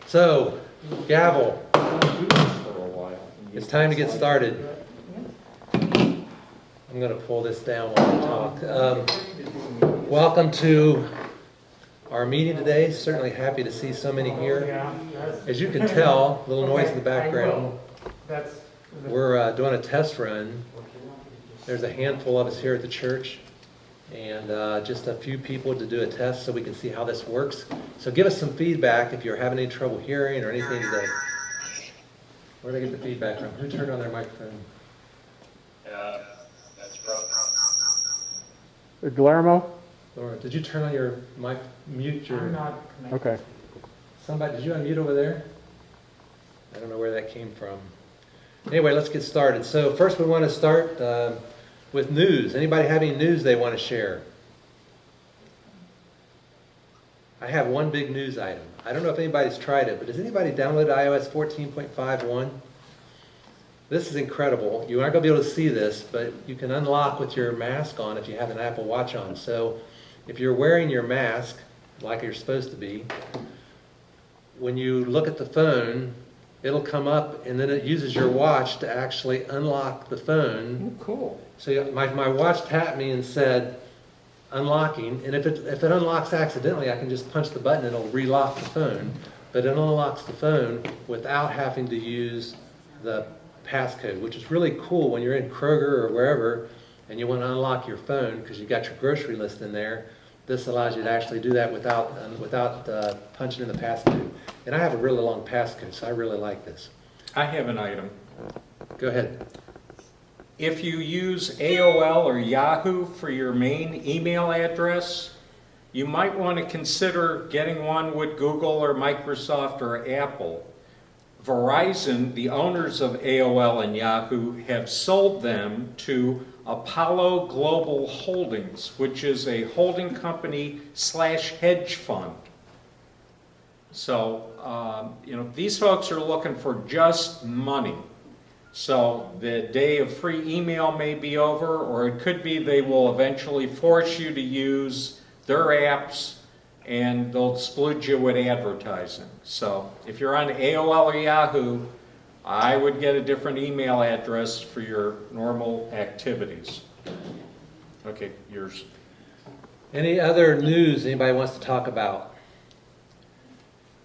So, gavel, I'll do this for a while. it's time to get started. I'm going to pull this down while I talk. Welcome to our meeting today. Certainly happy to see so many here. As you can tell, a little noise in the background. We're doing a test run. There's a handful of us here at the church and just a few people to do a test so we can see how this works. So give us some feedback if you're having any trouble hearing or anything today. Where did I get the feedback from? Who turned on their microphone? That's probably. Guillermo? Laura, did you turn on your mic, mute your... I'm not connected. Okay. Somebody, did you unmute over there? I don't know where that came from. Anyway, let's get started. So first we want to start with news. Anybody have any news they want to share? I have one big news item. I don't know if anybody's tried it, but has anybody downloaded iOS 14.51? This is incredible. You aren't going to be able to see this, but you can unlock with your mask on if you have an Apple Watch on. So if you're wearing your mask, like you're supposed to be, when you look at the phone, it'll come up and then it uses your watch to actually unlock the phone. Oh, cool. So my watch tapped me and said, unlocking, and if it unlocks accidentally, I can just punch the button and it'll relock the phone. But it unlocks the phone without having to use the passcode, which is really cool when you're in Kroger or wherever and you want to unlock your phone because you've got your grocery list in there. This allows you to actually do that without punching in the passcode. And I have a really long passcode, so I really like this. I have an item. Go ahead. If you use AOL or Yahoo for your main email address, you might want to consider getting one with Google or Microsoft or Apple. Verizon, the owners of AOL and Yahoo, have sold them to Apollo Global Holdings, which is a holding company / hedge fund. So, these folks are looking for just money. So the day of free email may be over, or it could be they will eventually force you to use their apps and they'll splooge you with advertising. So if you're on AOL or Yahoo, I would get a different email address for your normal activities. Okay, yours. Any other news anybody wants to talk about?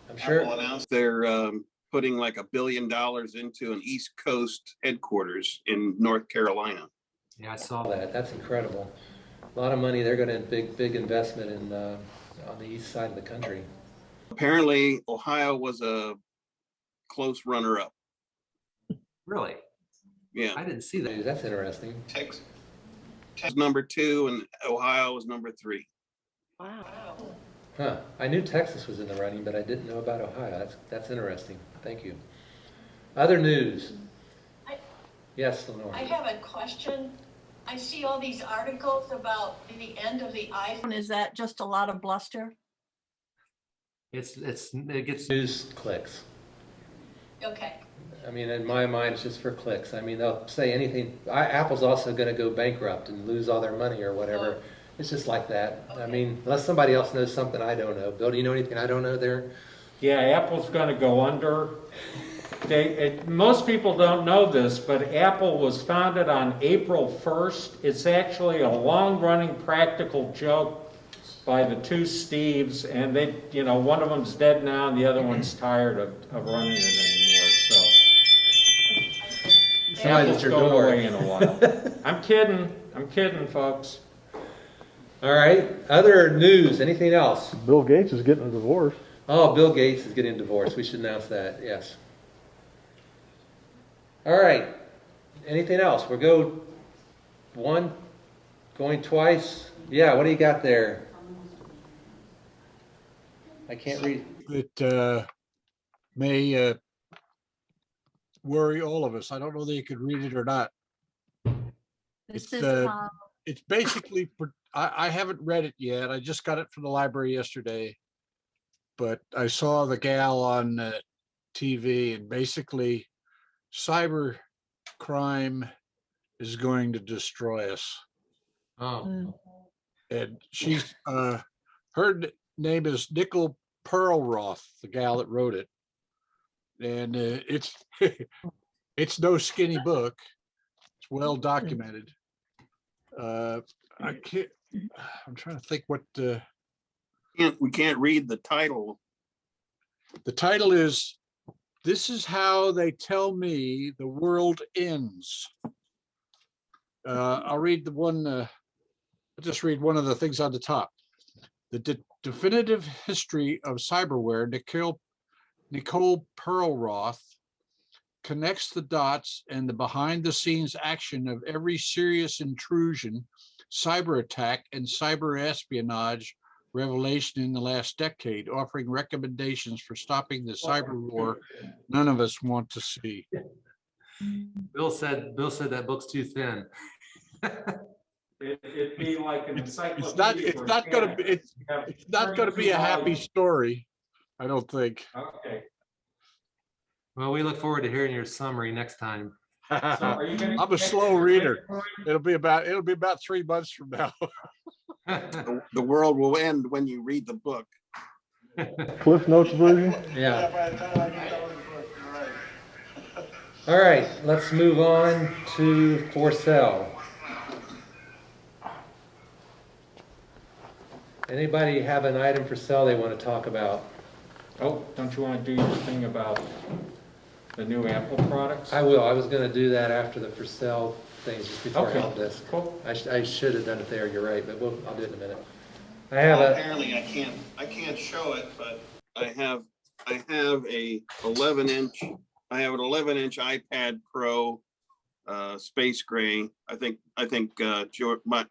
I'm sure. Apple announced they're putting like $1 billion into an East Coast headquarters in North Carolina. Yeah, I saw that. That's incredible. A lot of money. They're going to big investment in on the east side of the country. Apparently, Ohio was a close runner-up. Really? Yeah, I didn't see that. That's interesting. Texas was number 2 and Ohio was number 3. Huh. I knew Texas was in the running, but I didn't know about Ohio. That's interesting. Thank you. Other news? Yes, Lenore. I have a question. I see all these articles about the end of the iPhone. Is that just a lot of bluster? It gets news clicks. Okay. I mean, in my mind, it's just for clicks. I mean, they'll say anything. Apple's also going to go bankrupt and lose all their money or whatever. It's just like that. Okay. I mean, unless somebody else knows something I don't know. Bill, do you know anything I don't know there? Yeah, Apple's going to go under. Most people don't know this, but Apple was founded on April 1st. It's actually a long-running practical joke by the two Steves, and they, one of them's dead now, and the other one's tired of running it anymore. So Somebody's at Apple's your going door. away in a while. I'm kidding, folks. All right. Other news? Anything else? Bill Gates is getting a divorce. Oh, Bill Gates is getting divorced. We should announce that. Yes. All right. Anything else? We'll go one, going twice. Yeah, what do you got there? I can't read. It may worry all of us. I don't know that you could read it or not. This It's is, it's basically, I haven't read it yet. I just got it from the library yesterday, but I saw the gal on TV, and basically cyber crime is going to destroy us. Oh, And she's her name is Nicole Perlroth, the gal that wrote it. and it's it's no skinny book. It's well documented. I can't. I'm trying to think what We can't read the title. the title is. This is how they tell me the world ends. I'll read the one. I'll just read one of the things on the top. The definitive history of cyberware. Nicole Perlroth connects the dots and the behind-the-scenes action of every serious intrusion, cyber attack, and cyber espionage revelation in the last decade, offering recommendations for stopping the cyber war none of us want to see. Bill said that book's too thin. It'd be like an It's encyclopedia. not gonna be, it's not gonna be a happy story, I don't think. Okay. Well, we look forward to hearing your summary next time. So are you gonna I'm a get slow your reader. Bitcoin? It'll be about 3 months from now. The world will end when you read the book. Cliff Notes version? Yeah. All right, let's move on to for sale. Anybody have an item for sale they want to talk about? Oh, don't you want to do your thing about the new Apple products? I will. I was going to do that after the for sale things just before Okay. help desk. Cool. I should have done it there. You're right, but I'll do it in a minute. I have a. Apparently I can't show it, but I have a 11-inch, I have an 11-inch iPad Pro, space gray. I think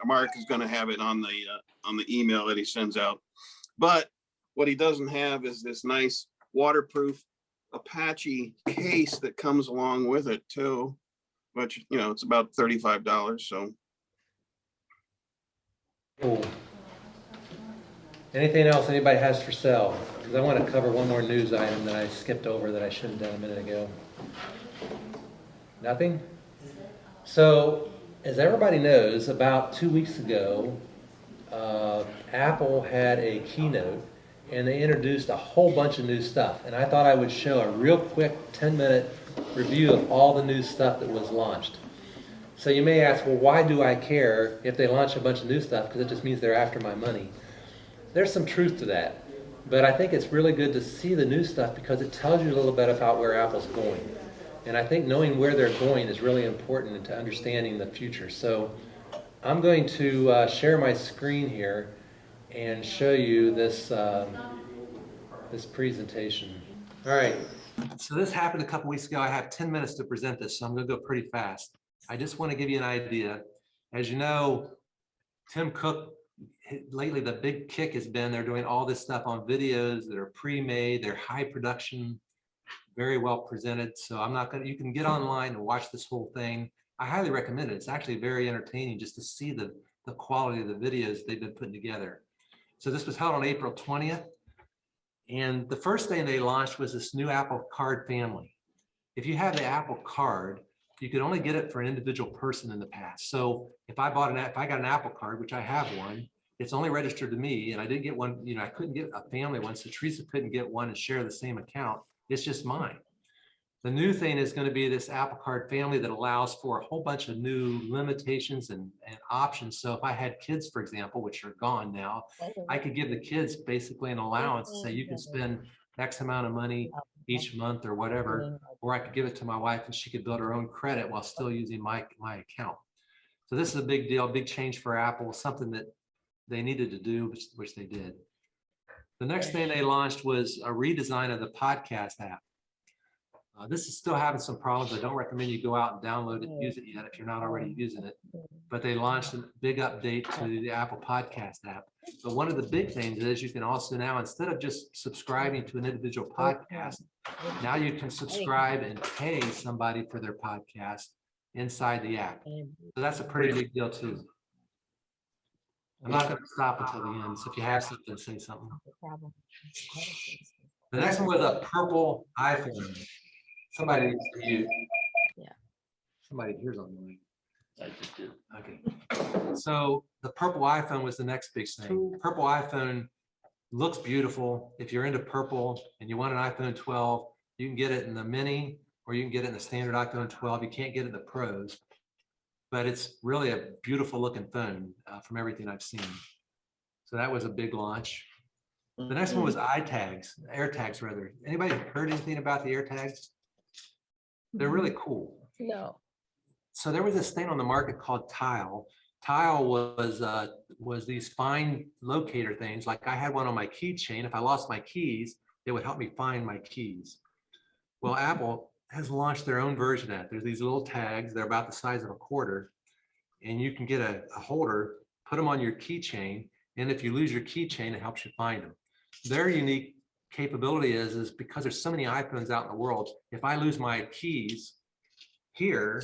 Mark is going to have it on the email that he sends out. But what he doesn't have is this nice waterproof Apache case that comes along with it too, which, you know, it's about $35. So Cool. Anything else anybody has for sale? Because I want to cover one more news item that I skipped over that I should have done a minute ago. Nothing? So, as everybody knows, about 2 weeks ago, Apple had a keynote and they introduced a whole bunch of new stuff. And I thought I would show a real quick 10-minute review of all the new stuff that was launched. So you may ask, well, why do I care if they launch a bunch of new stuff? Because it just means they're after my money. There's some truth to that. But I think it's really good to see the new stuff because it tells you a little bit about where Apple's going. And I think knowing where they're going is really important into understanding the future. So I'm going to share my screen here and show you this, this presentation. All right, so this happened a couple weeks ago. I have 10 minutes to present this, so I'm going to go pretty fast. I just want to give you an idea. As you know, Tim Cook, lately the big kick has been they're doing all this stuff on videos that are pre-made, they're high production, very well presented. So I'm not gonna, you can get online and watch this whole thing. I highly recommend it. It's actually very entertaining just to see the quality of the videos they've been putting together. So this was held on April 20th. And the first thing they launched was this new Apple Card family. If you have the Apple Card, you could only get it for an individual person in the past. So if I got an Apple Card, which I have one, it's only registered to me, and I didn't get one, you know, I couldn't get a family one, so Teresa couldn't get one and share the same account. It's just mine. The new thing is going to be this Apple Card family that allows for a whole bunch of new limitations and options. So if I had kids, for example, which are gone now, I could give the kids basically an allowance and say you can spend X amount of money each month or whatever, or I could give it to my wife and she could build her own credit while still using my account. So this is a big deal, big change for Apple, something that they needed to do, which they did. The next thing they launched was a redesign of the podcast app. This is still having some problems. I don't recommend you go out and download it and use it yet if you're not already using it. But they launched a big update to the Apple Podcast app. But one of the big things is you can also now, instead of just subscribing to an individual podcast, now you can subscribe and pay somebody for their podcast inside the app. So that's a pretty big deal too. I'm not going to stop until the end. So if you have something, say something. The next one was a purple iPhone. Somebody needs to mute. Yeah. Somebody here's online. I just did. Okay. So the purple iPhone was the next big thing. Purple iPhone looks beautiful. If you're into purple and you want an iPhone 12, You can get it in the mini, or you can get it in the standard iPhone 12. You can't get it in the pros, but it's really a beautiful looking phone from everything I've seen. So that was a big launch. The next one was AirTags rather. Anybody heard anything about the AirTags? They're really cool. No. So there was this thing on the market called Tile. Tile was these fine locator things. Like I had one on my keychain. If I lost my keys, it would help me find my keys. Well, Apple has launched their own version of that. There's these little tags. They're about the size of a quarter, and you can get a holder, put them on your keychain, and if you lose your keychain, it helps you find them. Their unique capability is because there's so many iPhones out in the world, if I lose my keys here,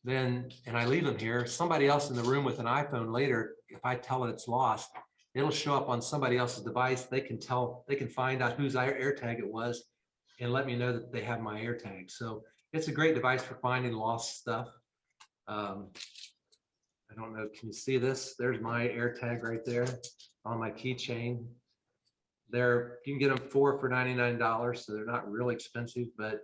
then, and I leave them here, somebody else in the room with an iPhone later, if I tell it it's lost, it'll show up on somebody else's device. They can find out whose AirTag it was and let me know that they have my AirTag. So it's a great device for finding lost stuff. I don't know, can you see this? There's my AirTag right there on my keychain. You can get them 4 for $99, so they're not really expensive, but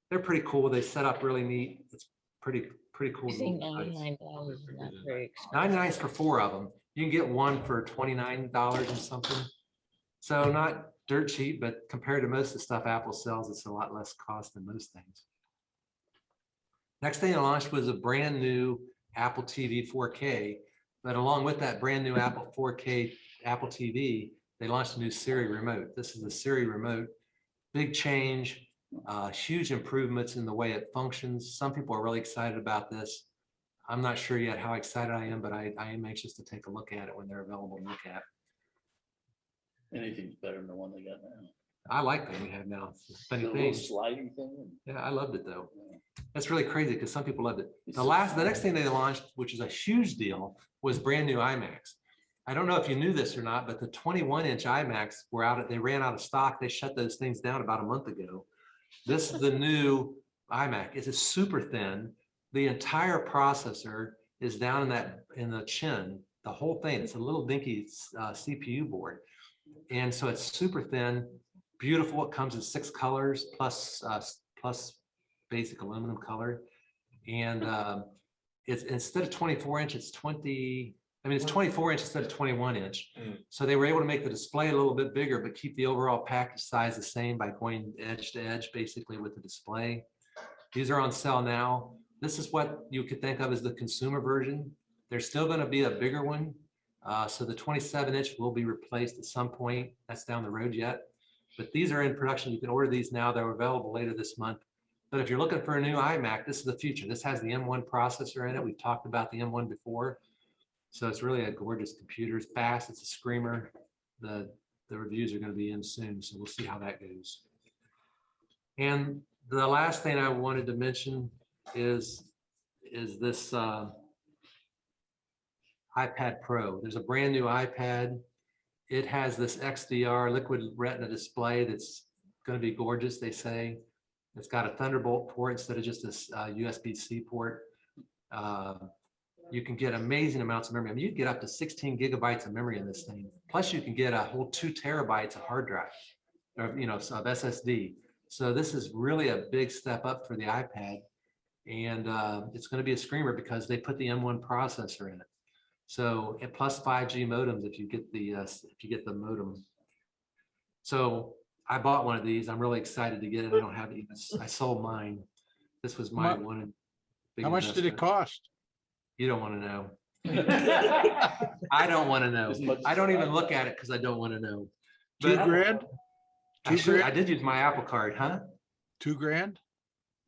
they're pretty cool. They set up really neat. It's pretty cool. I think device. $99 is not very expensive. 99 is for 4 of them. You can get one for $29 and something. So not dirt cheap, but compared to most of the stuff Apple sells, it's a lot less cost than most things. Next thing I launched was a brand new Apple TV 4K, but along with that brand new Apple 4K Apple TV, they launched a new Siri remote. This is a Siri remote, big change, huge improvements in the way it functions. Some people are really excited about this. I'm not sure yet how excited I am, but I am anxious to take a look at it when they're available to look at. Anything's better than the one they got now. I like what we have now. It's a The funny little thing. sliding thing. Yeah, I loved it though. Yeah. That's really crazy because some people loved it. The next thing they launched, which is a huge deal, was brand new iMacs. I don't know if you knew this or not, but the 21-inch iMacs they ran out of stock. They shut those things down about a month ago. This is the new iMac. It's super thin. The entire processor is down in the chin, the whole thing. It's a little dinky CPU board. And so it's super thin, beautiful. It comes in 6 colors plus basic aluminum color. And it's instead of 24-inch, it's 24-inch instead of 21-inch. So they were able to make the display a little bit bigger, but keep the overall package size the same by going edge to edge, basically, with the display. These are on sale now. This is what you could think of as the consumer version. There's still going to be a bigger one. So the 27-inch will be replaced at some point. That's down the road yet. But these are in production. You can order these now. They're available later this month. But if you're looking for a new iMac, this is the future. This has the M1 processor in it. We've talked about the M1 before. So it's really a gorgeous computer. It's fast. It's a screamer. The reviews are going to be in soon. So we'll see how that goes. And the last thing I wanted to mention is this iPad Pro. There's a brand new iPad. It has this XDR liquid retina display that's going to be gorgeous, they say. It's got a Thunderbolt port instead of just this USB-C port. You can get amazing amounts of memory. I mean, you can get up to 16 gigabytes of memory in this thing. Plus, you can get a whole 2 terabytes of hard drive, or of SSD. So this is really a big step up for the iPad, and it's going to be a screamer because they put the M1 processor in it. So, and plus 5G modems if you get the modem. So I bought one of these. I'm really excited to get it. I don't have it even. I sold mine. This was my one. How much did it cost? You don't want to know. I don't want to know. I don't even look at it because I don't want to know. $2 But grand? I did use my Apple Card, huh? $2 grand?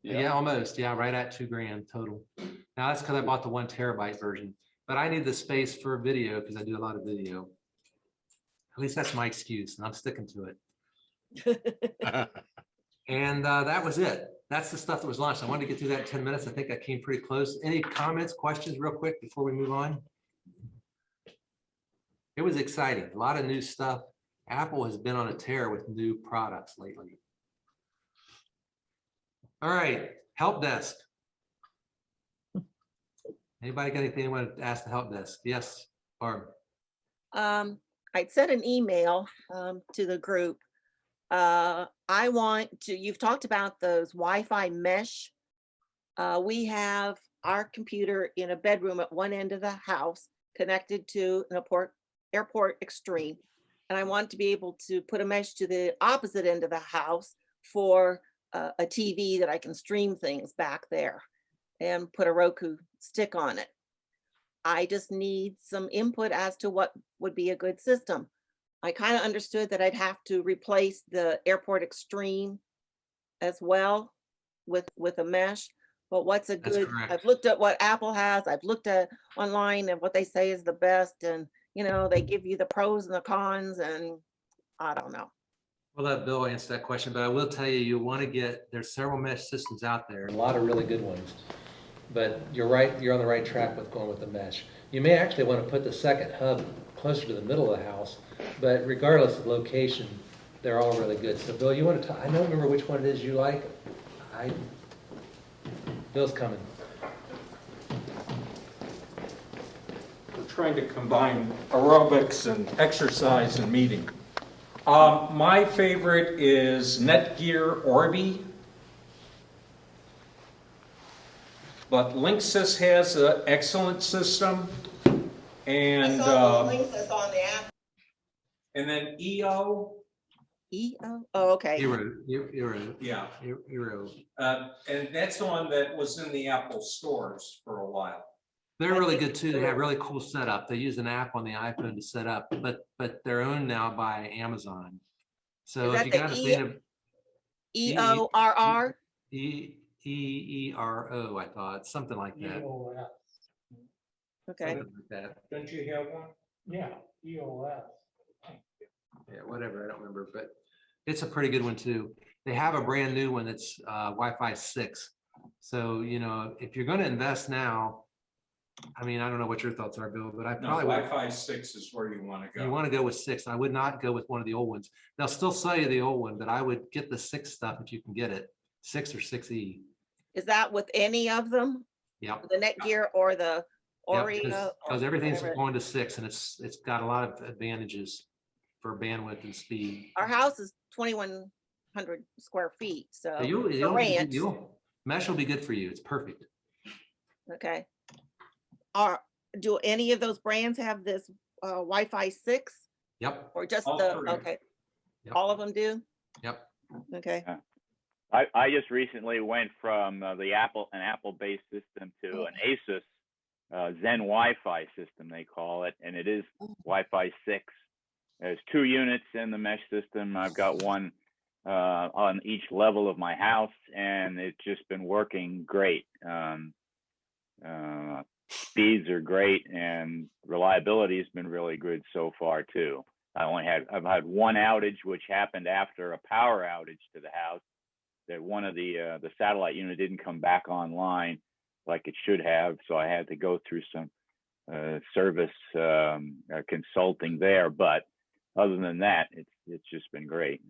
Yeah, almost. Yeah, right at $2 grand total. Now that's because I bought the 1 terabyte version. But I need the space for video because I do a lot of video. At least that's my excuse, and I'm sticking to it. And that was it. That's the stuff that was launched. I wanted to get through that in 10 minutes. I think I came pretty close. Any comments, questions real quick before we move on? It was exciting. A lot of new stuff. Apple has been on a tear with new products lately. All right, help desk. Anybody got anything you want to ask the help desk? Yes, Barb. I sent an email to the group I want to, you've talked about those Wi-Fi mesh. We have our computer in a bedroom at one end of the house connected to an airport extreme. And I want to be able to put a mesh to the opposite end of the house for a TV that I can stream things back there and put a Roku stick on it. I just need some input as to what would be a good system. I kind of understood that I'd have to replace the Airport Extreme as well with a mesh. But what's a That's good, correct. I've looked at what Apple has, I've looked at online and what they say is the best, and you know, they give you the pros and the cons, and I don't know. We'll let Bill answer that question, but I will tell you, you want to get, there's several mesh systems out there, a lot of really good ones. But you're right, you're on the right track with going with the mesh. You may actually want to put the second hub closer to the middle of the house, but regardless of location, they're all really good. So Bill, you want to, I don't remember which one it is you like. Bill's coming. We're trying to combine aerobics and exercise and meeting. My favorite is Netgear Orbi. But Linksys has an excellent system. And, I saw the links that's on the app. and then EO. EO? Oh, okay. Eero. Yeah. Eero. And that's the one that was in the Apple stores for a while. They're really good too. They have really cool setup. They use an app on the iPhone to set up, but they're owned now by Amazon. So Is if you that got a the thing of EORR? EERO, I thought, something like that. Okay. Something like that. Don't you have one? Yeah, EOS. Yeah, whatever, I don't remember, but it's a pretty good one too. They have a brand new one that's Wi-Fi 6. So, you know, if you're going to invest now, I mean, I don't know what your thoughts are, Bill, but I No, probably would. Wi-Fi 6 is where you want to go. You want to go with 6. I would not go with one of the old ones. They'll still sell you the old one, but I would get the 6 stuff if you can get it. 6 or 6E. Is that with any of them? Yep. The Netgear or the Oreo? Because everything's whatever? going to 6, and it's got a lot of advantages for bandwidth and speed. Our house is 2,100 square feet, so So a ranch. Mesh will be good for you. It's perfect. Okay. Do any of those brands have this Wi-Fi 6 Yep. or just All the, three. okay, Yep. all of them do? Yep. Okay. I just recently went from an Apple-based system to an Asus Zen Wi-Fi system, they call it, and it is Wi-Fi 6. There's 2 units in the mesh system. I've got one on each level of my house, and it's just been working great. Speeds are great, and reliability has been really good so far too. I've had one outage, which happened after a power outage to the house. That one of the satellite unit didn't come back online like it should have, so I had to go through some service consulting there. But other than that, it's just been great.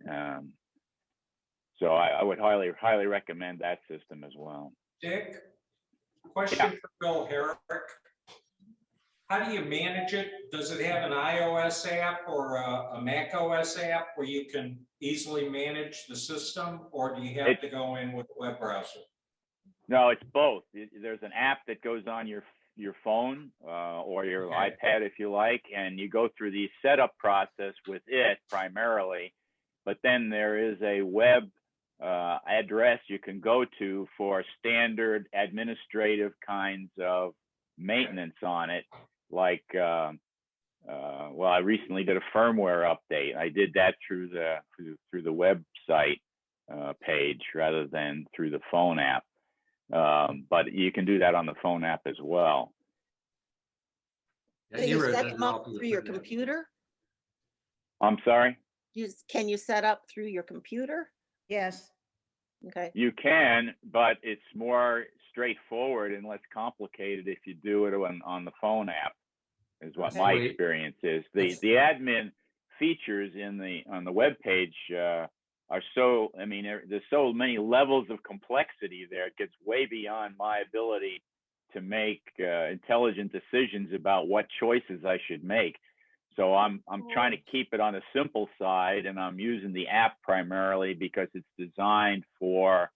So I would highly recommend that system as well. Dick, question for Bill Herrick. How do you manage it? Does it have an iOS app or a Mac OS app where you can easily manage the system, or do you have to go in with a web browser? No, it's both. There's an app that goes on your phone or your iPad, if you like, and you go through the setup process with it primarily. But then there is a web address you can go to for standard administrative kinds of maintenance on it. Like, well, I recently did a firmware update. I did that through the website page rather than through the phone app. But you can do that on the phone app as well. Can you set them up through your computer? I'm sorry? Can you set up through your computer? Yes. Okay. You can, but it's more straightforward and less complicated if you do it on the phone app, is what my experience is. The admin features on the web page are so, I mean, there's so many levels of complexity there. It gets way beyond my ability to make intelligent decisions about what choices I should make. So I'm trying to keep it on the simple side, and I'm using the app primarily because it's designed for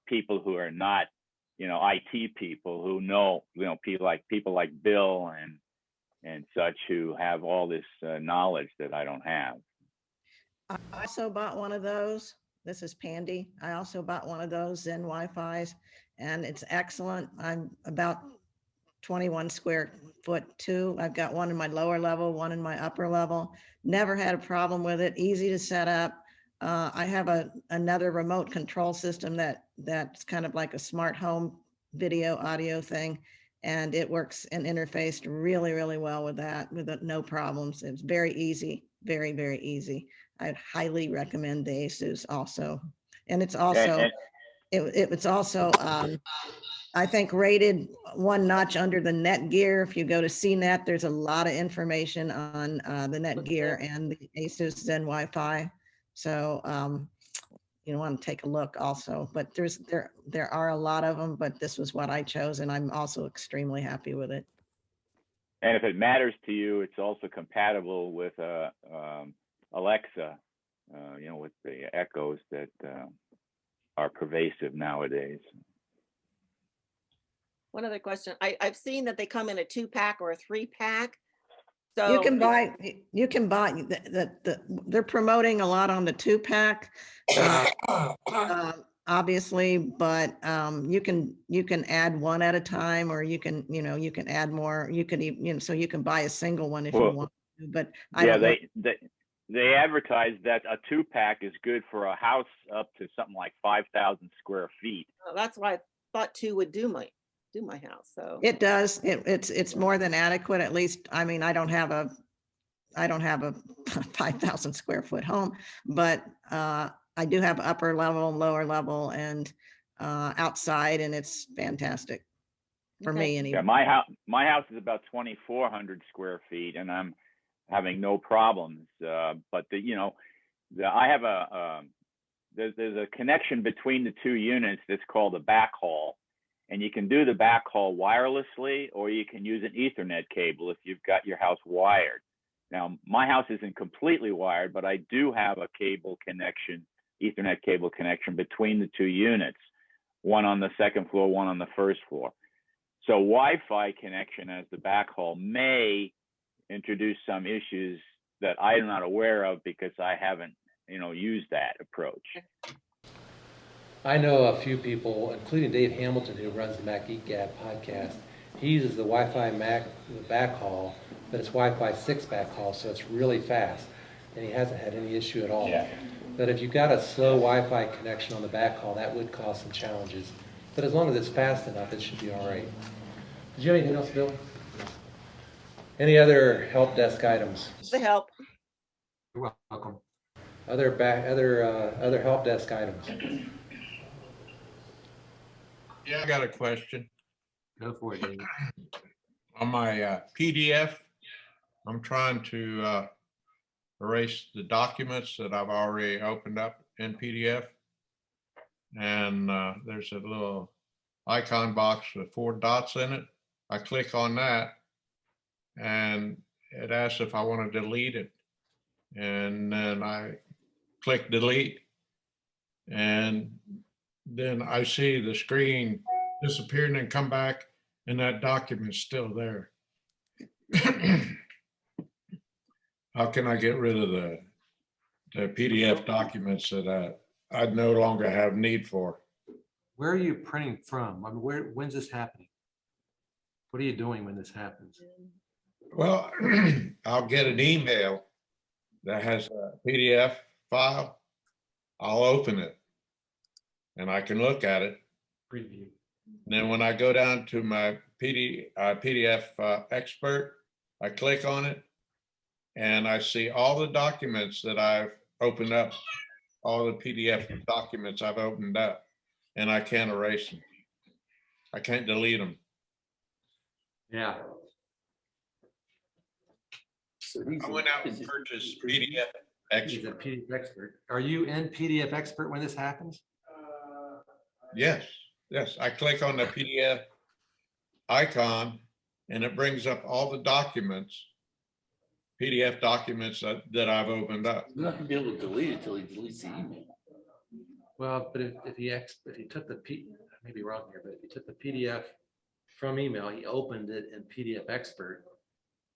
people who are not, IT people who know, people like Bill and such who have all this knowledge that I don't have. I also bought one of those. This is Pandy. I also bought one of those Zen Wi-Fi's, and it's excellent. I'm about 21 square foot too. I've got one in my lower level, one in my upper level. Never had a problem with it. Easy to set up. I have another remote control system that's kind of like a smart home video audio thing, and it works and interfaced really, really well with that, with no problems. It's very easy, very, very easy. I'd highly recommend the Asus also. And it's also, it's also, I think, rated one notch under the Netgear. If you go to CNET, there's a lot of information on the Netgear and the Asus Zen Wi-Fi. So you want to take a look also, but there are a lot of them, but this was what I chose, and I'm also extremely happy with it. And if it matters to you, it's also compatible with Alexa, with the echoes that are pervasive nowadays. One other question. I've seen that they come in a 2-pack or a 3-pack. So You can buy they're promoting a lot on the 2-pack, obviously, but you can add one at a time, or you can add more. You could even, so you can buy a single one if you want to, but I don't know. They advertise that a 2-pack is good for a house up to something like 5,000 square feet. That's why I thought 2 would do my house. So It does. It's more than adequate. At least, I mean, I don't have a 5,000 square foot home, but I do have upper level, lower level, and outside, and it's fantastic for me anyway. Yeah, my house is about 2,400 square feet, and I'm having no problems. But I have there's a connection between the 2 units that's called a backhaul. And you can do the backhaul wirelessly, or you can use an Ethernet cable if you've got your house wired. Now, my house isn't completely wired, but I do have a cable connection, Ethernet cable connection between the 2 units, one on the 2nd floor, one on the 1st floor. So Wi-Fi connection as the backhaul may introduce some issues that I'm not aware of because I haven't, used that approach. I know a few people, including Dave Hamilton, who runs the Mac Geek Gab podcast. He uses the Wi-Fi Mac backhaul, but it's Wi-Fi 6 backhaul, so it's really fast, and he hasn't had any issue at all. Yeah. But if you've got a slow Wi-Fi connection on the backhaul, that would cause some challenges. But as long as it's fast enough, it should be all right. Did you have anything else, Bill? Any other help desk items? the help. You're welcome. Other help desk items? Yeah, I got a question. Go for it, David. On my PDF, I'm trying to erase the documents that I've already opened up in PDF. And there's a little icon box with 4 dots in it. I click on that and it asks if I want to delete it. And then I click delete. And then I see the screen disappear and then come back and that document's still there. How can I get rid of the PDF documents that I no longer have need for? Where are you printing from? I mean, when's this happening? What are you doing when this happens? Well, I'll get an email that has a PDF file. I'll open it and I can look at it. Preview. And then when I go down to my PDF expert, I click on it and I see all the documents that I've opened up, all the PDF documents I've opened up, and I can't erase them. I can't delete them. Yeah. I went out and purchased PDF He's a expert. PDF expert. Are you in PDF expert when this happens? Yes, yes. I click on the PDF icon and it brings up all the documents PDF documents that I've opened up. You're not gonna be able to delete it till he deletes the email. Well, but if he took the I may be wrong here, but if he took the PDF from email, he opened it in PDF Expert.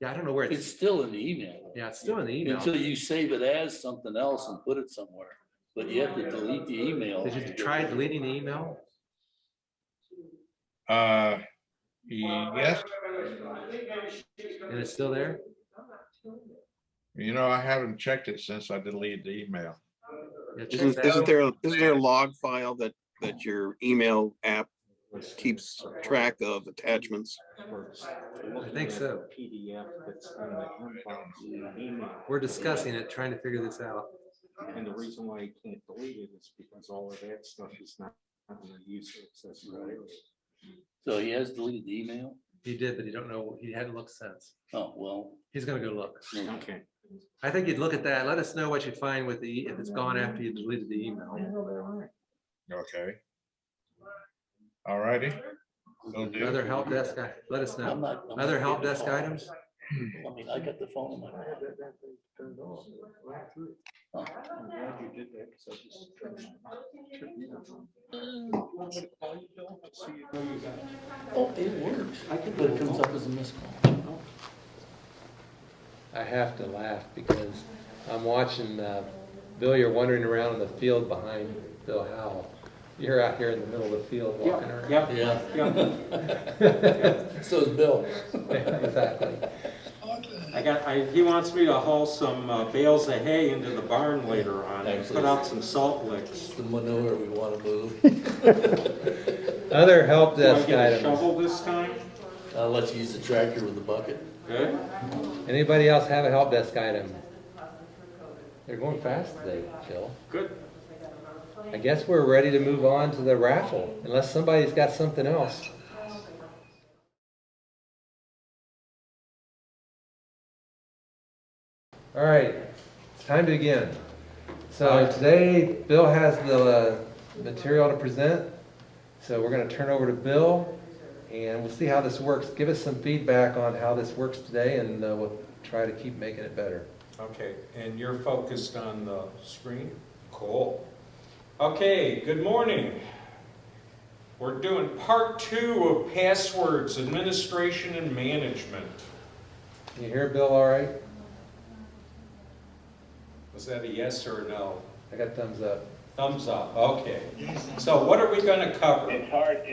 Yeah, I don't know where It's still in the email. Yeah, it's still in the email. Until you save it as something else and put it somewhere, but you have to delete the email. Did you try deleting the email? Yes, And it's still there? you know, I haven't checked it since I deleted the email. Yeah, check Isn't, that isn't out. there, isn't there a log file that your email app keeps track of attachments? I think so. PDF that's in the inbox email. We're discussing it, trying to figure this out. And the reason why you can't delete it is because all of that stuff is not in the user accessible area. So he has deleted the email? He did, but he don't know, he hadn't looked since. Oh, well. He's gonna go look. Okay. I think you'd look at that. Let us know what you find with if it's gone after you deleted the email. Okay. All righty. Will do. Other help desk, let us I'm know. not- I'm Other not help getting desk calls. items? I mean, I got the phone in my hand. Oh. I'm glad you did that because I just turned Oh, it works. But it comes up as a missed call. I have to laugh because I'm watching, Bill, you're wandering around in the field behind Bill Howell. You're out here in the middle of the field walking around. Yeah. So is Bill. Exactly. He wants me to haul some bales of hay into the barn later on and put out some salt licks. The manure we want to move. Other help Do I desk get a items. shovel this time? I'll let you use the tractor with the bucket. Good. Anybody else have a help desk item? They're going fast today, Jill. Good. I guess we're ready to move on to the raffle, unless somebody's got something else. All right, it's time to begin. So today, Bill has the material to present. So we're going to turn over to Bill, and we'll see how this works. Give us some feedback on how this works today, and we'll try to keep making it better. Okay, and you're focused on the screen? Cool. Okay, good morning. We're doing part 2 of passwords, administration and management. Can you hear Bill all right? Was that a yes or a no? I got thumbs up. Thumbs up, okay. So what are we going to cover? It's hard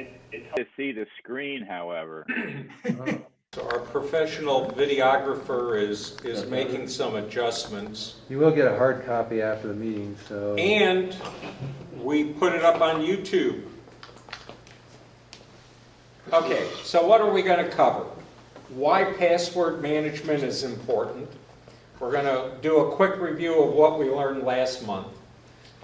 to see the screen, however. So our professional videographer is making some adjustments. You will get a hard copy after the meeting, so. And we put it up on YouTube. Okay, so what are we going to cover? Why password management is important. We're going to do a quick review of what we learned last month.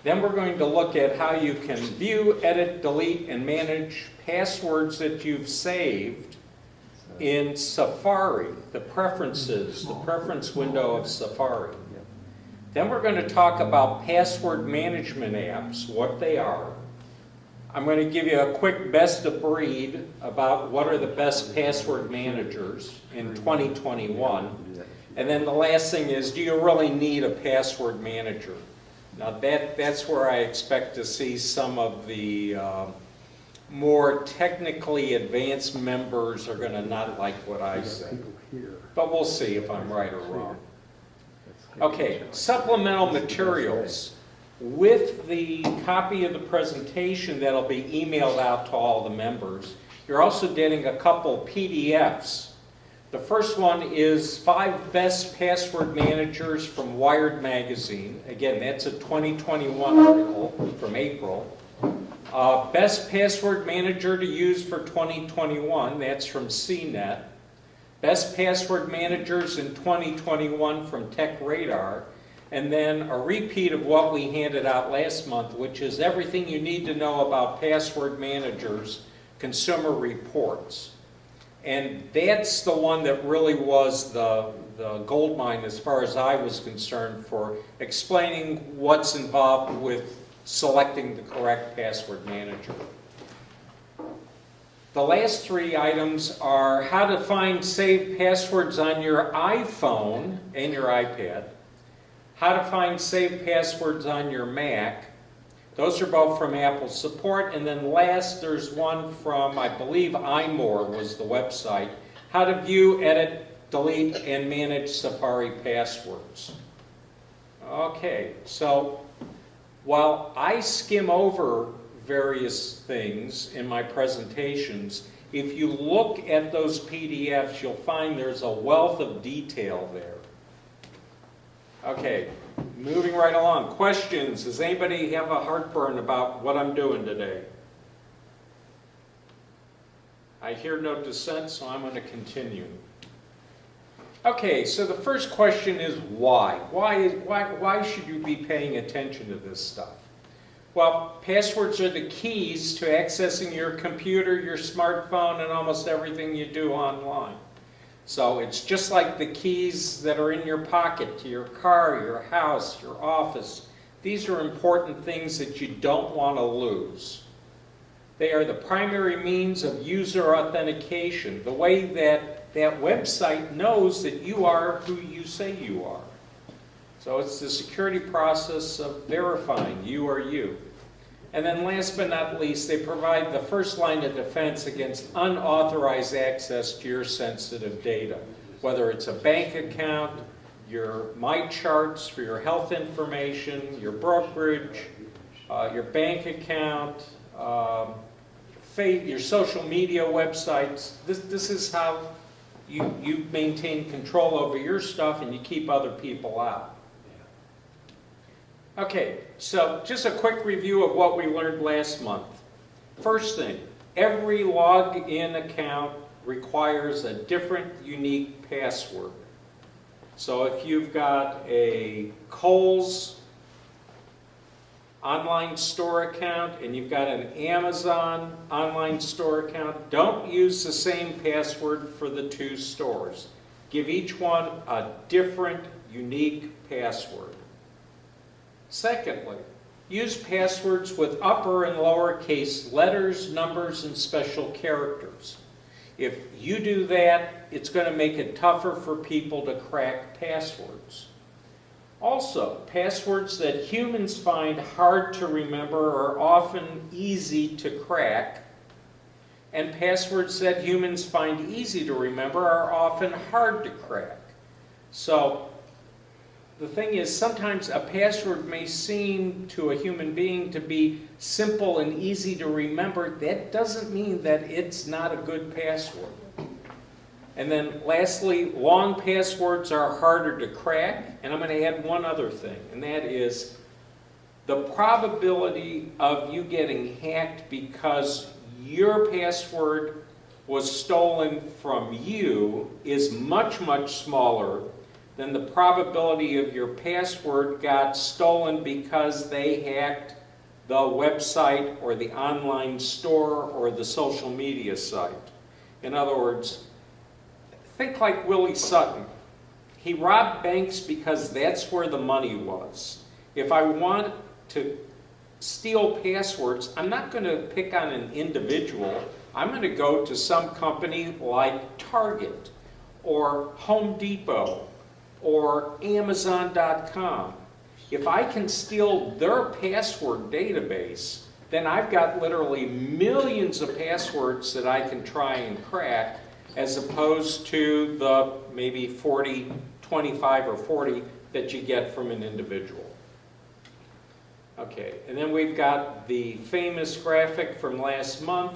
Then we're going to look at how you can view, edit, delete, and manage passwords that you've saved in Safari, the preferences, the preference window of Safari. Then we're going to talk about password management apps, what they are. I'm going to give you a quick best of breed about what are the best password managers in 2021. And then the last thing is, do you really need a password manager? Now that's where I expect to see some of the more technically advanced members are going to not like what I say. But we'll see if I'm right or wrong. Okay, supplemental materials. With the copy of the presentation that'll be emailed out to all the members, you're also getting a couple PDFs. The first one is 5 best password managers from Wired Magazine. Again, that's a 2021 article from April. Best password manager to use for 2021, that's from CNET. Best password managers in 2021 from TechRadar. And then a repeat of what we handed out last month, which is everything you need to know about password managers, Consumer Reports. And that's the one that really was the gold mine as far as I was concerned for explaining what's involved with selecting the correct password manager. The last three items are how to find saved passwords on your iPhone and your iPad, how to find saved passwords on your Mac. Those are both from Apple support. And then last, there's one from, I believe, iMore was the website, how to view, edit, delete, and manage Safari passwords. Okay, so while I skim over various things in my presentations, if you look at those PDFs, you'll find there's a wealth of detail there. Okay, moving right along. Questions? Does anybody have a heartburn about what I'm doing today? I hear no dissent, so I'm going to continue. Okay, so the first question is why? Why should you be paying attention to this stuff? Well, passwords are the keys to accessing your computer, your smartphone, and almost everything you do online. So it's just like the keys that are in your pocket to your car, your house, your office. These are important things that you don't want to lose. They are the primary means of user authentication, the way that that website knows that you are who you say you are. So it's the security process of verifying you are you. And then last but not least, they provide the first line of defense against unauthorized access to your sensitive data, whether it's a bank account, your My Charts for your health information, your brokerage, your bank account, your social media websites. This is how you maintain control over your stuff and you keep other people out. Okay, so just a quick review of what we learned last month. First thing, every login account requires a different unique password. So if you've got a Kohl's online store account and you've got an Amazon online store account, don't use the same password for the two stores. Give each one a different unique password. Secondly, use passwords with upper and lowercase letters, numbers, and special characters. If you do that, it's going to make it tougher for people to crack passwords. Also, passwords that humans find hard to remember are often easy to crack, and passwords that humans find easy to remember are often hard to crack. So, the thing is, sometimes a password may seem to a human being to be simple and easy to remember. That doesn't mean that it's not a good password. And then lastly, long passwords are harder to crack. And I'm going to add one other thing, and that is the probability of you getting hacked because your password was stolen from you is much, much smaller than the probability of your password got stolen because they hacked the website or the online store or the social media site. In other words, think like Willie Sutton. He robbed banks because that's where the money was. If I want to steal passwords, I'm not going to pick on an individual. I'm going to go to some company like Target or Home Depot or Amazon.com. If I can steal their password database, then I've got literally millions of passwords that I can try and crack, as opposed to the maybe 40, 25 or 40 that you get from an individual. Okay, and then we've got the famous graphic from last month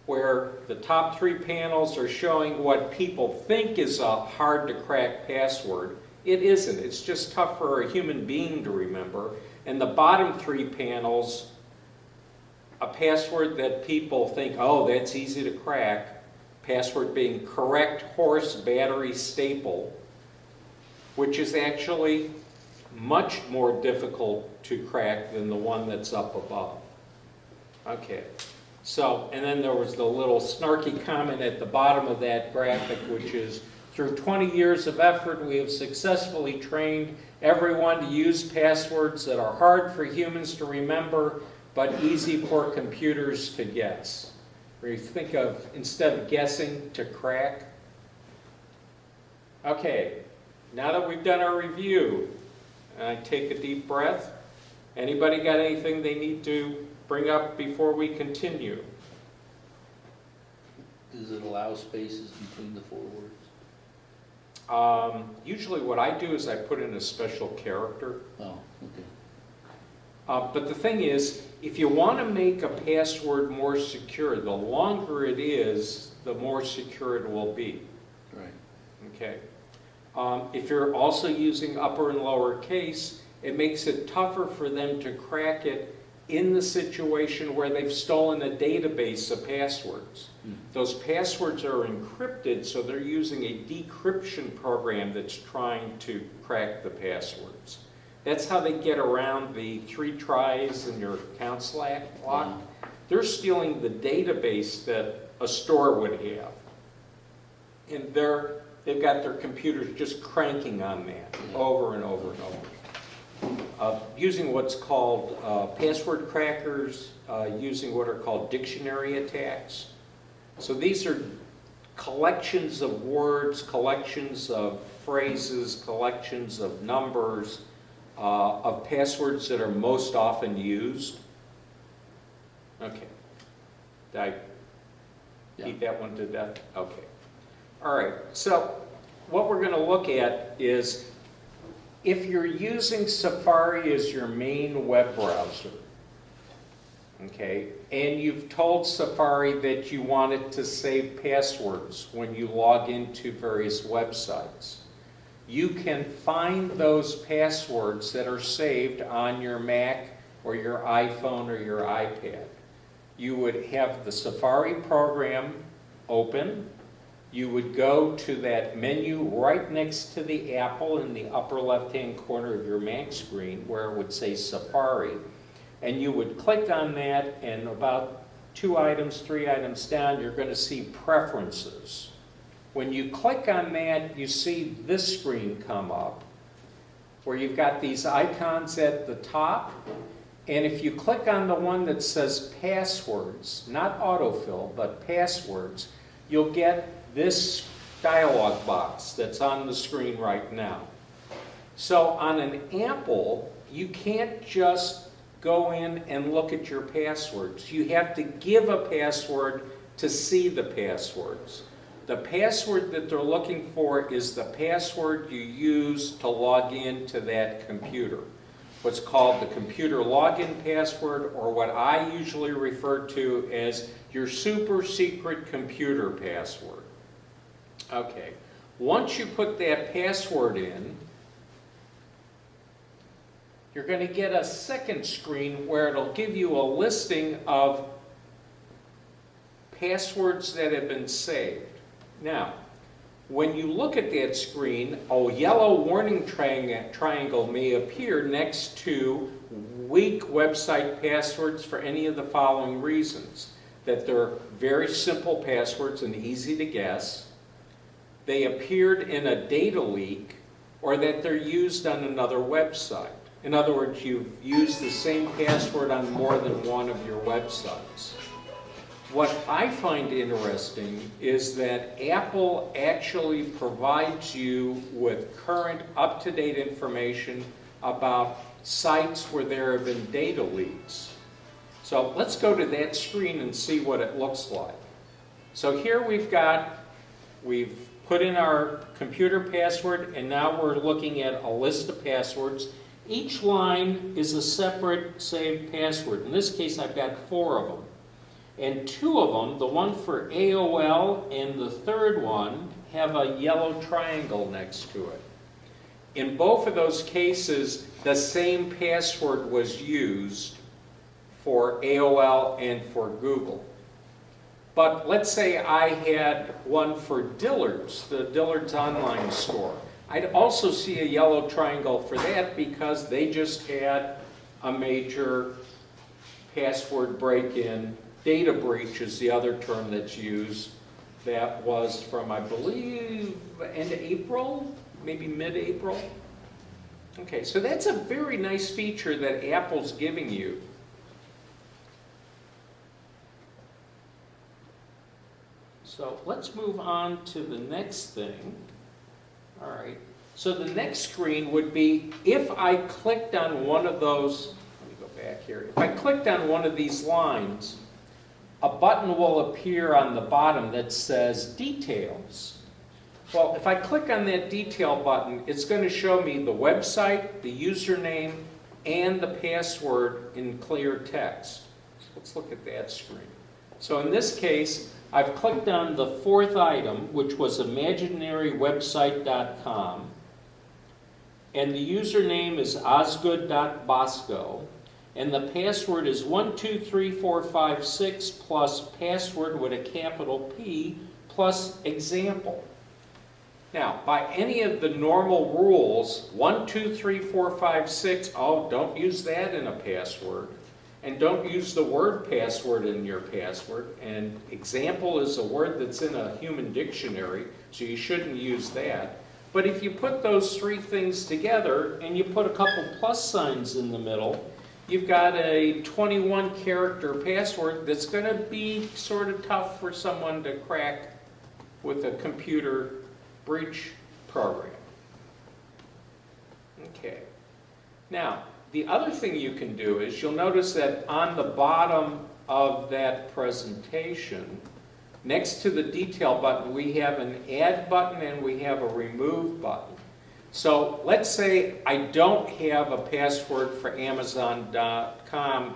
where the top three panels are showing what people think is a hard to crack password. It isn't. It's just tough for a human being to remember. And the bottom three panels, a password that people think, oh, that's easy to crack. Password being correct horse battery staple, which is actually much more difficult to crack than the one that's up above. Okay. So, and then there was the little snarky comment at the bottom of that graphic, which is, through 20 years of effort, we have successfully trained everyone to use passwords that are hard for humans to remember, but easy for computers to guess. where you think of, instead of guessing, to crack. Okay, now that we've done our review, I take a deep breath. Anybody got anything they need to bring up before we continue? Does it allow spaces between the 4 words? Usually what I do is I put in a special character. Oh, okay. But the thing is, if you want to make a password more secure, the longer it is, the more secure it will be. Right. Okay. If you're also using upper and lower case, it makes it tougher for them to crack it in the situation where they've stolen a database of passwords. Those passwords are encrypted, so they're using a decryption program that's trying to crack the passwords. That's how they get around the 3 tries in your account lock. They're stealing the database that a store would have. And they've got their computers just cranking on that over and over and over. Using what's called password crackers, using what are called dictionary attacks. So these are collections of words, collections of phrases, collections of numbers, of passwords that are most often used. Okay. Did I beat that one to death? Okay. All right. So what we're going to look at is if you're using Safari as your main web browser, okay, and you've told Safari that you want it to save passwords when you log into various websites, you can find those passwords that are saved on your Mac or your iPhone or your iPad. You would have the Safari program open. You would go to that menu right next to the apple in the upper left-hand corner of your Mac screen where it would say Safari. And you would click on that, and about 2 items, 3 items down, you're going to see Preferences. When you click on that, you see this screen come up where you've got these icons at the top. And if you click on the one that says Passwords, not autofill, but Passwords, you'll get this dialog box that's on the screen right now. So on an Apple, you can't just go in and look at your passwords. You have to give a password to see the passwords. The password that they're looking for is the password you use to log in to that computer. What's called the computer login password, or what I usually refer to as your super secret computer password. Okay, once you put that password in, you're going to get a second screen where it'll give you a listing of passwords that have been saved. Now, when you look at that screen, a yellow warning triangle may appear next to weak website passwords for any of the following reasons. That they're very simple passwords and easy to guess, they appeared in a data leak, or that they're used on another website. In other words, you've used the same password on more than one of your websites. What I find interesting is that Apple actually provides you with current, up-to-date information about sites where there have been data leaks. So let's go to that screen and see what it looks like. So here we've put in our computer password, and now we're looking at a list of passwords. Each line is a separate saved password. In this case, I've got 4 of them. And 2 of them, the one for AOL and the third one, have a yellow triangle next to it. In both of those cases, the same password was used for AOL and for Google. But let's say I had one for Dillard's, the Dillard's online store. I'd also see a yellow triangle for that because they just had a major password break-in. Data breach is the other term that's used. That was from, I believe, end of April, maybe mid-April. Okay, so that's a very nice feature that Apple's giving you. So let's move on to the next thing. All right. So the next screen would be if I clicked on one of those, let me go back here. If I clicked on one of these lines, a button will appear on the bottom that says details. Well, if I click on that detail button, it's going to show me the website, the username, and the password in clear text. So let's look at that screen. So in this case, I've clicked on the fourth item, which was imaginarywebsite.com, and the username is osgood.bosco, and the password is 123456 plus password with a capital P plus example. Now, by any of the normal rules, 123456, oh, don't use that in a password. And don't use the word password in your password. And example is a word that's in a human dictionary, so you shouldn't use that. But if you put those three things together and you put a couple plus signs in the middle, you've got a 21-character password that's going to be sort of tough for someone to crack with a computer breach program. Okay. Now, the other thing you can do is you'll notice that on the bottom of that presentation, next to the detail button, we have an add button and we have a remove button. So let's say I don't have a password for Amazon.com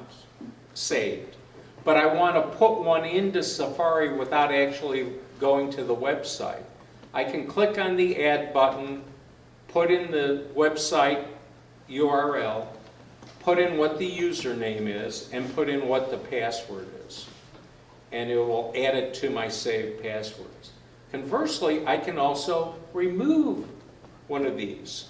saved, but I want to put one into Safari without actually going to the website. I can click on the add button, put in the website URL, put in what the username is, and put in what the password is. And it will add it to my saved passwords. Conversely, I can also remove one of these.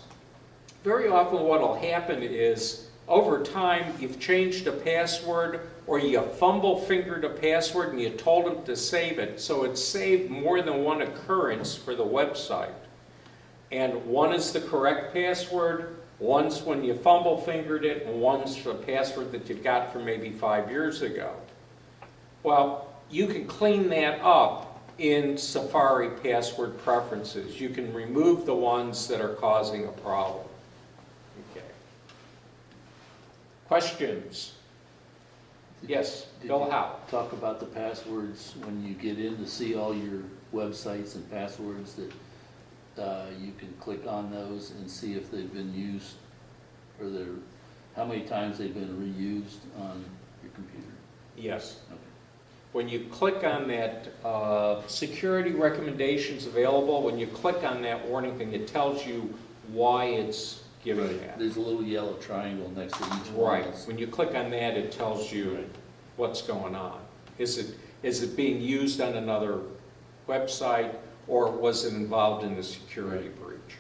Very often what will happen is, over time, you've changed a password or you fumble-fingered a password and you told them to save it. So it's saved more than one occurrence for the website. And one is the correct password, one's when you fumble-fingered it, and one's the password that you got from maybe 5 years ago. Well, you can clean that up in Safari password preferences. You can remove the ones that are causing a problem. Okay. Questions? Yes, Bill Howe. Talk about the passwords when you get in to see all your websites and passwords that you can click on those and see if they've been used or how many times they've been reused on your computer. Yes. Okay. When you click on that security recommendations available, when you click on that warning thing, it tells you why it's giving that. There's a little yellow triangle next to each one. Right. When you click on that, it tells you what's going on. Is it being used on another website, or was it involved in a security breach?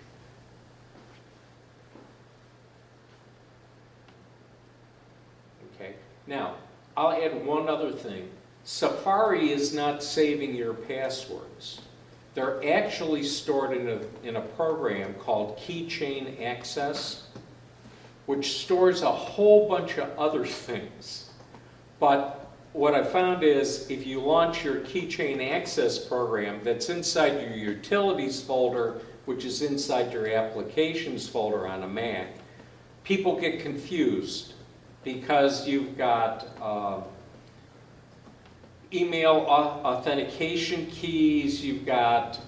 Okay. Now, I'll add one other thing. Safari is not saving your passwords. They're actually stored in a program called Keychain Access, which stores a whole bunch of other things. But what I found is if you launch your Keychain Access program that's inside your Utilities folder, which is inside your Applications folder on a Mac, people get confused because you've got email authentication keys, you've got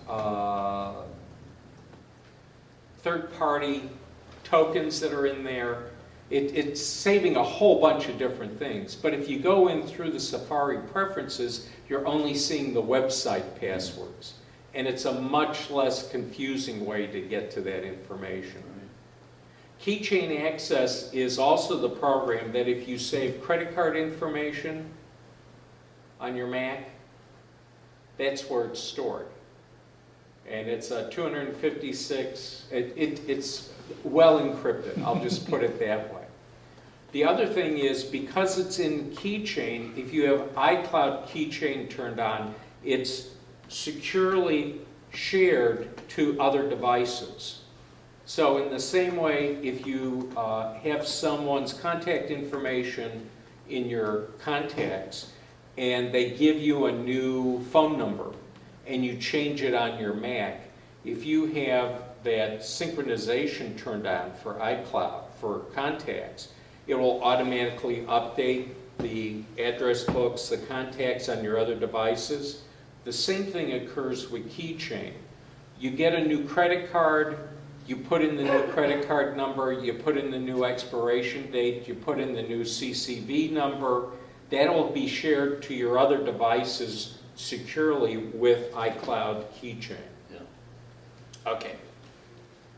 third-party tokens that are in there. It's saving a whole bunch of different things. But if you go in through the Safari preferences, you're only seeing the website passwords. And it's a much less confusing way to get to that information. Keychain Access is also the program that if you save credit card information on your Mac, that's where it's stored. And it's a 256, it's well encrypted, I'll just put it that way. The other thing is, because it's in Keychain, if you have iCloud Keychain turned on, it's securely shared to other devices. So in the same way, if you have someone's contact information in your contacts, and they give you a new phone number, and you change it on your Mac, if you have that synchronization turned on for iCloud, for contacts, it will automatically update the address books, the contacts on your other devices. The same thing occurs with Keychain. You get a new credit card, you put in the new credit card number, you put in the new expiration date, you put in the new CCV number. That'll be shared to your other devices securely with iCloud Keychain. Yeah. Okay.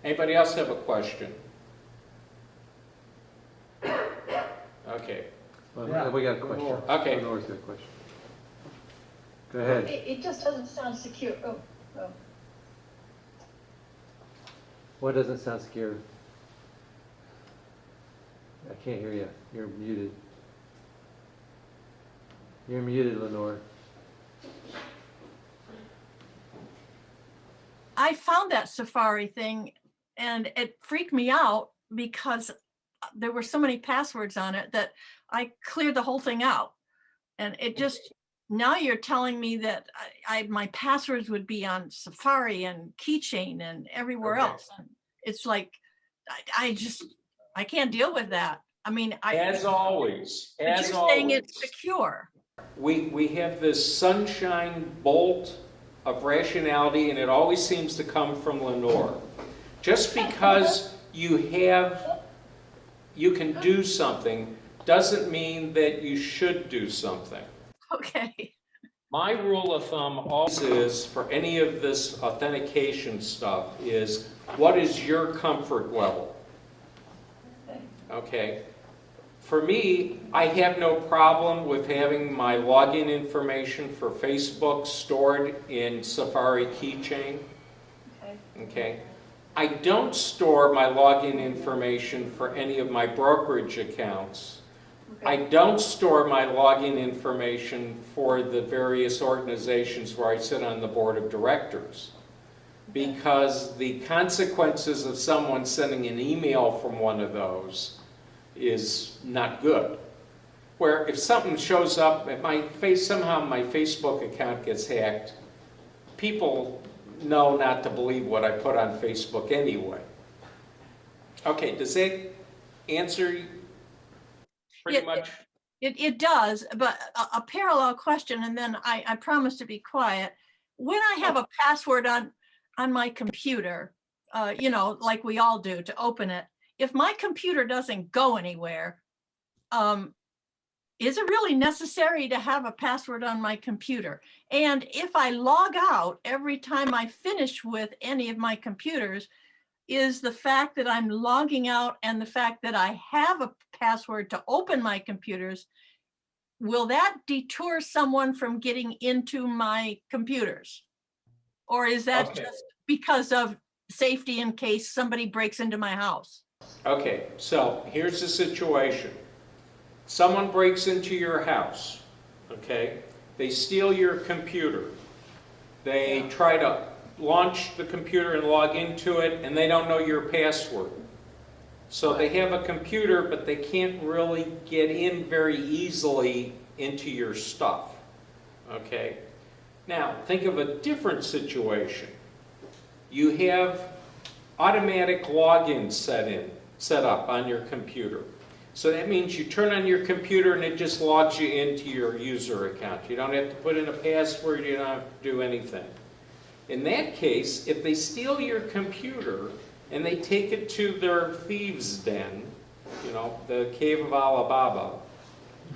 Anybody else have a question? Okay. Well, we got a question. Okay. Lenore's got a question. Go ahead. It just doesn't sound secure. Oh. What doesn't sound secure? I can't hear you. You're muted. You're muted, Lenore. I found that Safari thing and it freaked me out because there were so many passwords on it that I cleared the whole thing out. And it just, now you're telling me that my passwords would be on Safari and Keychain and everywhere else. And it's like, I can't deal with that. I mean, As always, but you're saying it's secure. We have this sunshine bolt of rationality, and it always seems to come from Lenore. Just because you can do something doesn't mean that you should do something. Okay. My rule of thumb always is, for any of this authentication stuff, is what is your comfort level? Okay. For me, I have no problem with having my login information for Facebook stored in Safari Keychain. Okay. I don't store my login information for any of my brokerage accounts. I don't store my login information for the various organizations where I sit on the board of directors, because the consequences of someone sending an email from one of those is not good. Where if something shows up at my face, somehow my Facebook account gets hacked, people know not to believe what I put on Facebook anyway. Okay, does that answer pretty much? It does, but a parallel question, and then I promise to be quiet. When I have a password on my computer, like we all do to open it, if my computer doesn't go anywhere, is it really necessary to have a password on my computer? And if I log out every time I finish with any of my computers, is the fact that I'm logging out and the fact that I have a password to open my computers, will that deter someone from getting into my computers? Or is that just because of safety in case somebody breaks into my house? Okay, so here's the situation. Someone breaks into your house, okay? They steal your computer. They try to launch the computer and log into it, and they don't know your password. So they have a computer, but they can't really get in very easily into your stuff, okay? Now, think of a different situation. You have automatic login set up on your computer. So that means you turn on your computer and it just logs you into your user account. You don't have to put in a password, you don't have to do anything. In that case, if they steal your computer and they take it to their thieves' den, the Cave of Alibaba,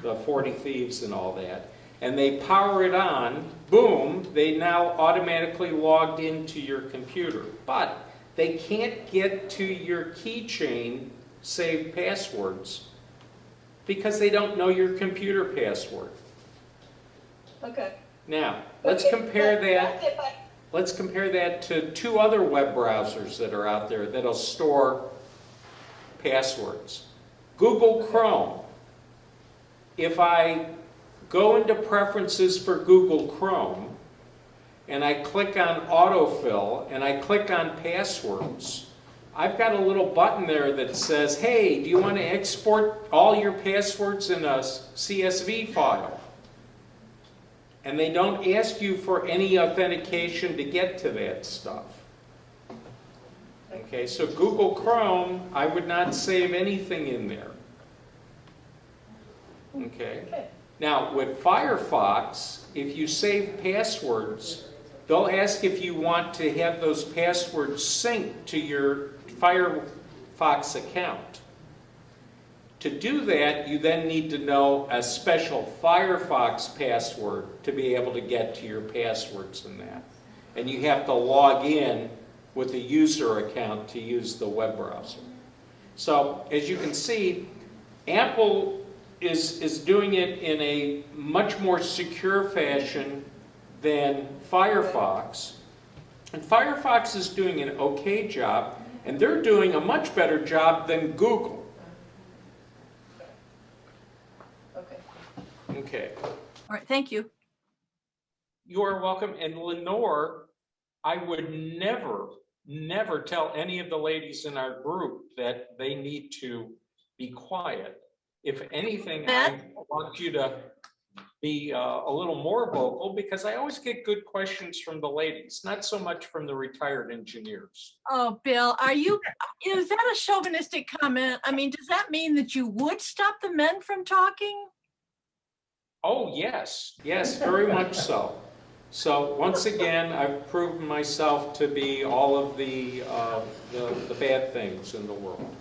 the 40 thieves and all that, and they power it on, boom, they now automatically logged into your computer. But they can't get to your keychain saved passwords because they don't know your computer password. Okay. Now, let's compare that to two other web browsers that are out there that'll store passwords. Google Chrome. If I go into preferences for Google Chrome and I click on autofill and I click on passwords, I've got a little button there that says, hey, do you want to export all your passwords in a CSV file? And they don't ask you for any authentication to get to that stuff. Okay, so Google Chrome, I would not save anything in there. Okay. Now, with Firefox, if you save passwords, they'll ask if you want to have those passwords synced to your Firefox account. To do that, you then need to know a special Firefox password to be able to get to your passwords in that. And you have to log in with a user account to use the web browser. So, as you can see, Apple is doing it in a much more secure fashion than Firefox. And Firefox is doing an okay job, and they're doing a much better job than Google. Okay. All right, thank you. You are welcome. And Lenore, I would never tell any of the ladies in our group that they need to be quiet. If anything, I want you to be a little more vocal, because I always get good questions from the ladies, not so much from the retired engineers. Oh, Bill, is that a chauvinistic comment? I mean, does that mean that you would stop the men from talking? Oh, yes, very much so. So once again, I've proven myself to be all of the bad things in the world.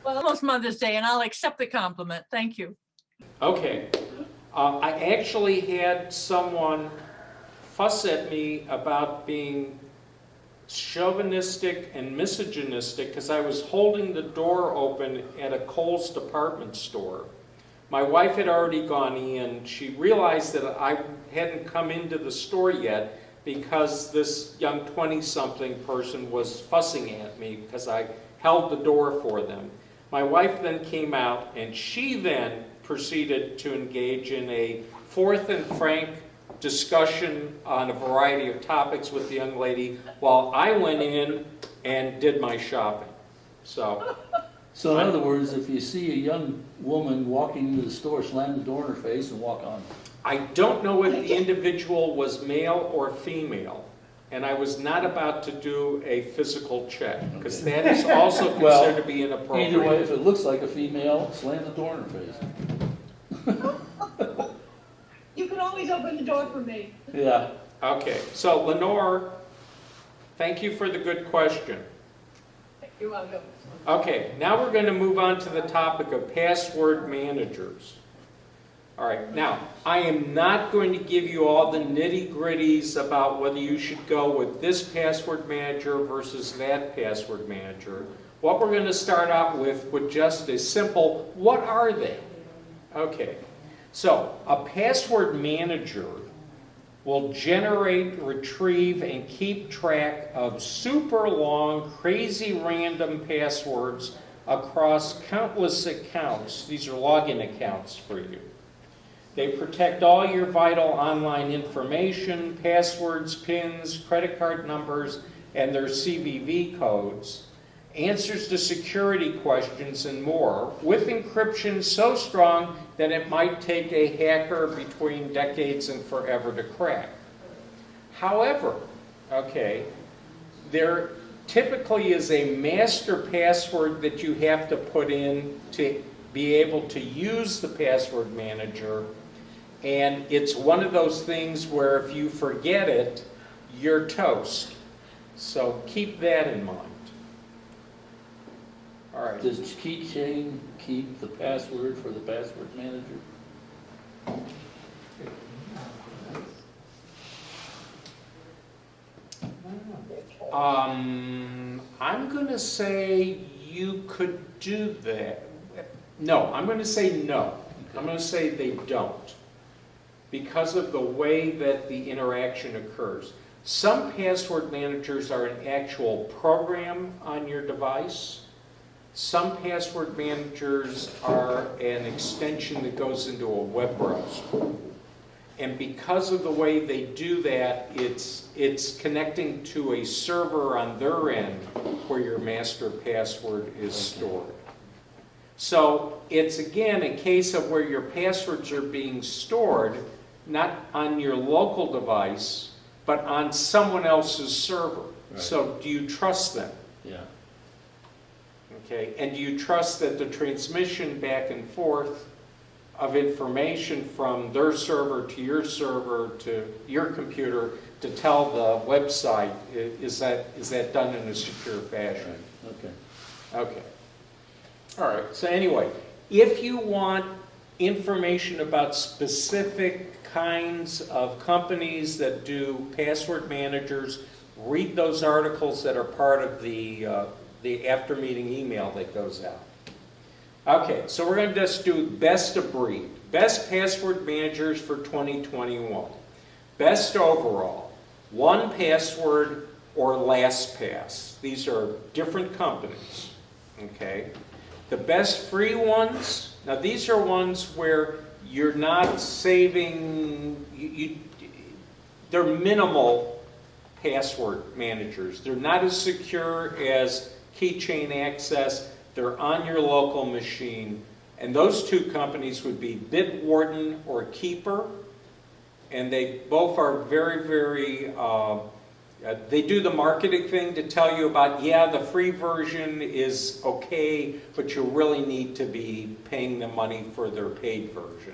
Well, almost Mother's Day, and I'll accept the compliment. Thank you. Okay. I actually had someone fuss at me about being chauvinistic and misogynistic because I was holding the door open at a Kohl's department store. My wife had already gone in. She realized that I hadn't come into the store yet because this young 20-something person was fussing at me because I held the door for them. My wife then came out, and she then proceeded to engage in a forth and frank discussion on a variety of topics with the young lady while I went in and did my shopping. So in other words, if you see a young woman walking into the store, slam the door in her face and walk on. I don't know if the individual was male or female, and I was not about to do a physical check, because that is also considered to be inappropriate. Either way, if it looks like a female, slam the door in her face. You can always open the door for me. Yeah. Okay, so Lenore, thank you for the good question. You're welcome. Okay, now we're going to move on to the topic of password managers. All right, now, I am not going to give you all the nitty-gritties about whether you should go with this password manager versus that password manager. What we're going to start out with just a simple, what are they? Okay, so a password manager will generate, retrieve, and keep track of super long, crazy random passwords across countless accounts. These are login accounts for you. They protect all your vital online information, passwords, PINs, credit card numbers, and their CVV codes, answers to security questions, and more, with encryption so strong that it might take a hacker between decades and forever to crack. However, okay, there typically is a master password that you have to put in to be able to use the password manager. And it's one of those things where if you forget it, you're toast. So keep that in mind. All right. Does Keychain keep the password for the password manager? I'm going to say you could do that. No, I'm going to say no. I'm going to say they don't, because of the way that the interaction occurs. Some password managers are an actual program on your device. Some password managers are an extension that goes into a web browser. And because of the way they do that, it's connecting to a server on their end where your master password is stored. So it's, again, a case of where your passwords are being stored, not on your local device, but on someone else's server. So do you trust them? Yeah. Okay, and do you trust that the transmission back and forth of information from their server to your computer to tell the website, is that done in a secure fashion? Okay. Okay. All right, so anyway, if you want information about specific kinds of companies that do password managers, read those articles that are part of the after meeting email that goes out. Okay, so we're going to just do best of breed. Best password managers for 2021. Best overall, 1Password or LastPass. These are different companies, okay? The best free ones, now these are ones where you're not saving, they're minimal password managers. They're not as secure as Keychain Access. They're on your local machine. And those two companies would be Bitwarden or Keeper. And they both are very, very, they do the marketing thing to tell you about, yeah, the free version is okay, but you really need to be paying the money for their paid version.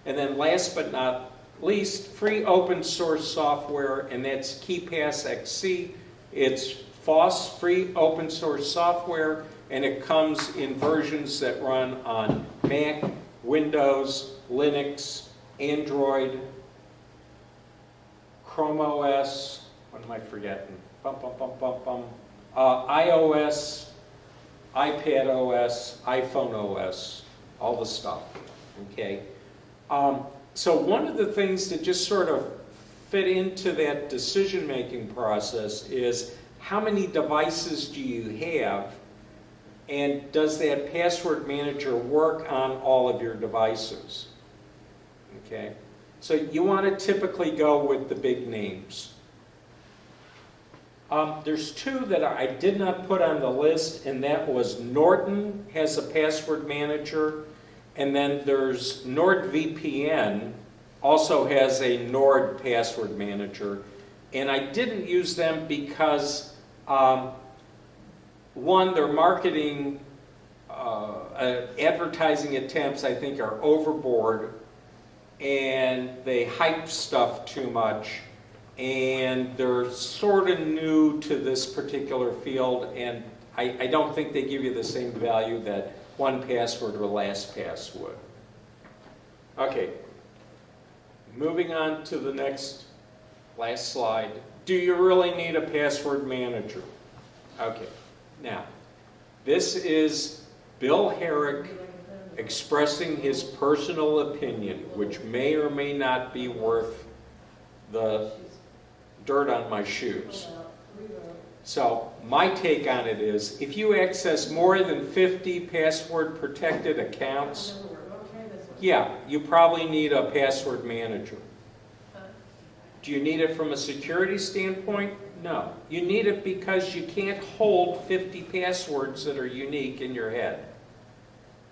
And then last but not least, free open source software, and that's KeePass XC. It's FOSS, free open source software, and it comes in versions that run on Mac, Windows, Linux, Android, Chrome OS, what am I forgetting? iOS, iPad OS, iPhone OS, all the stuff, okay? So one of the things that just sort of fit into that decision-making process is how many devices do you have, and does that password manager work on all of your devices? Okay, so you want to typically go with the big names. There's two that I did not put on the list, and that was Norton has a password manager, and then there's NordVPN also has a Nord password manager. And I didn't use them because one, their marketing, advertising attempts, I think, are overboard, and they hype stuff too much, and they're sort of new to this particular field, and I don't think they give you the same value that 1Password or LastPass would. Okay, moving on to the last slide. Do you really need a password manager? Okay, now, this is Bill Herrick expressing his personal opinion, which may or may not be worth the dirt on my shoes. So my take on it is, if you access more than 50 password protected accounts, yeah, you probably need a password manager. Do you need it from a security standpoint? No. You need it because you can't hold 50 passwords that are unique in your head.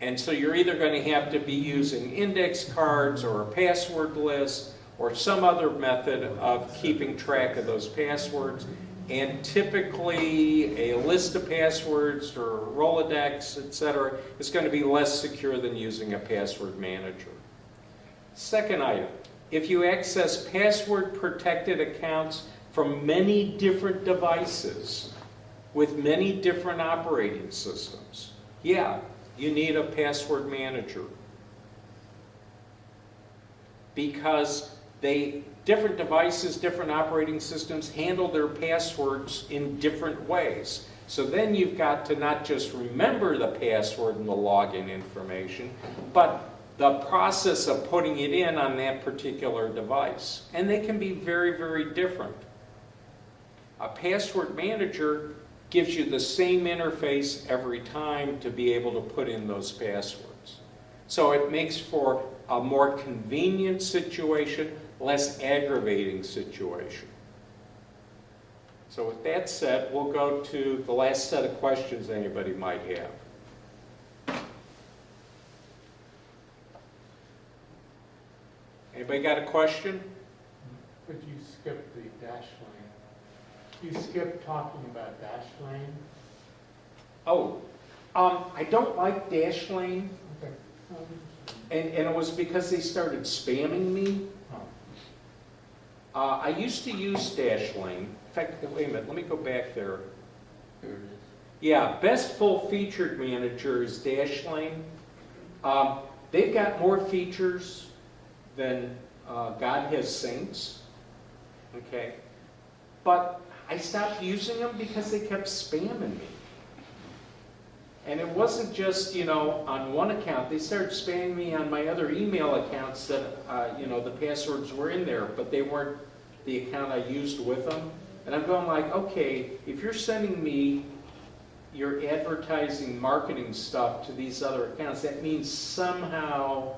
And so you're either going to have to be using index cards or a password list or some other method of keeping track of those passwords. And typically a list of passwords or Rolodex, etc., is going to be less secure than using a password manager. Second item, if you access password protected accounts from many different devices with many different operating systems, yeah, you need a password manager. Because different devices, different operating systems handle their passwords in different ways. So then you've got to not just remember the password and the login information, but the process of putting it in on that particular device. And they can be very, very different. A password manager gives you the same interface every time to be able to put in those passwords. So it makes for a more convenient situation, less aggravating situation. So with that said, we'll go to the last set of questions anybody might have. Anybody got a question? But you skipped the dash lane. You skipped talking about dash lane. Oh, I don't like Dashlane, Okay. and it was because they started spamming me. I used to use Dashlane. In fact, wait a minute, let me go back there. There it is. Yeah, best full-featured manager is Dashlane. They've got more features than God Has Saints. Okay, but I stopped using them because they kept spamming me. And it wasn't just, on one account. They started spamming me on my other email accounts that, the passwords were in there, but they weren't the account I used with them. And I'm going like, okay, if you're sending me your advertising marketing stuff to these other accounts, that means somehow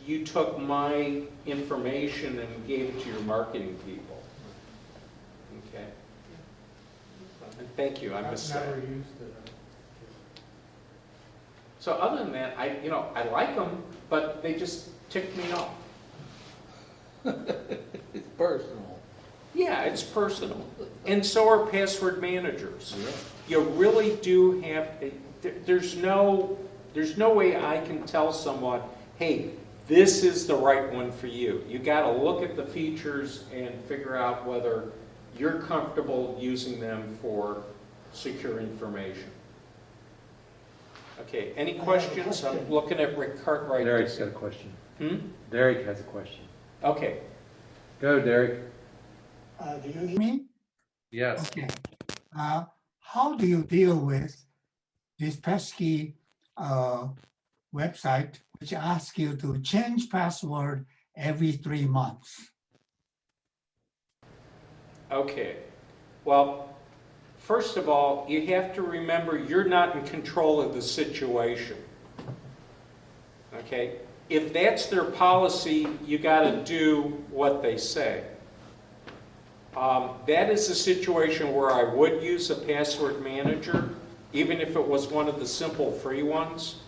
you took my information and gave it to your marketing people. Okay. And thank you, I missed that. Never used it. So other than that, I like them, but they just tick me off. It's personal. Yeah, it's personal. And so are password managers. You really do have, there's no way I can tell someone, hey, this is the right one for you. You got to look at the features and figure out whether you're comfortable using them for secure information. Okay, any questions? I'm looking at Rick Cartwright. Derek's got a question. Derek has a question. Okay. Go, Derek. Do you hear me? Yes. Okay. How do you deal with this pesky website which asks you to change password every 3 months? Okay. Well, first of all, you have to remember you're not in control of the situation. Okay? If that's their policy, you got to do what they say. That is a situation where I would use a password manager, even if it was one of the simple free ones,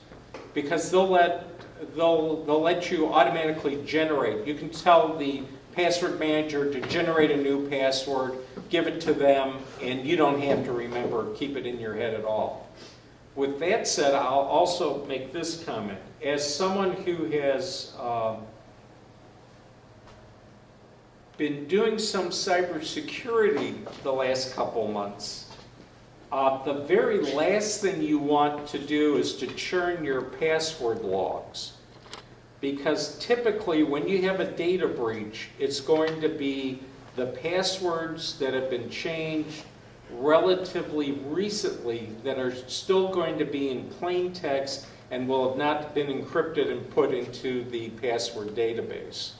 because they'll let you automatically generate. You can tell the password manager to generate a new password, give it to them, and you don't have to remember, keep it in your head at all. With that said, I'll also make this comment. As someone who has been doing some cybersecurity the last couple months, the very last thing you want to do is to churn your password logs. Because typically when you have a data breach, it's going to be the passwords that have been changed relatively recently that are still going to be in plain text and will have not been encrypted and put into the password database.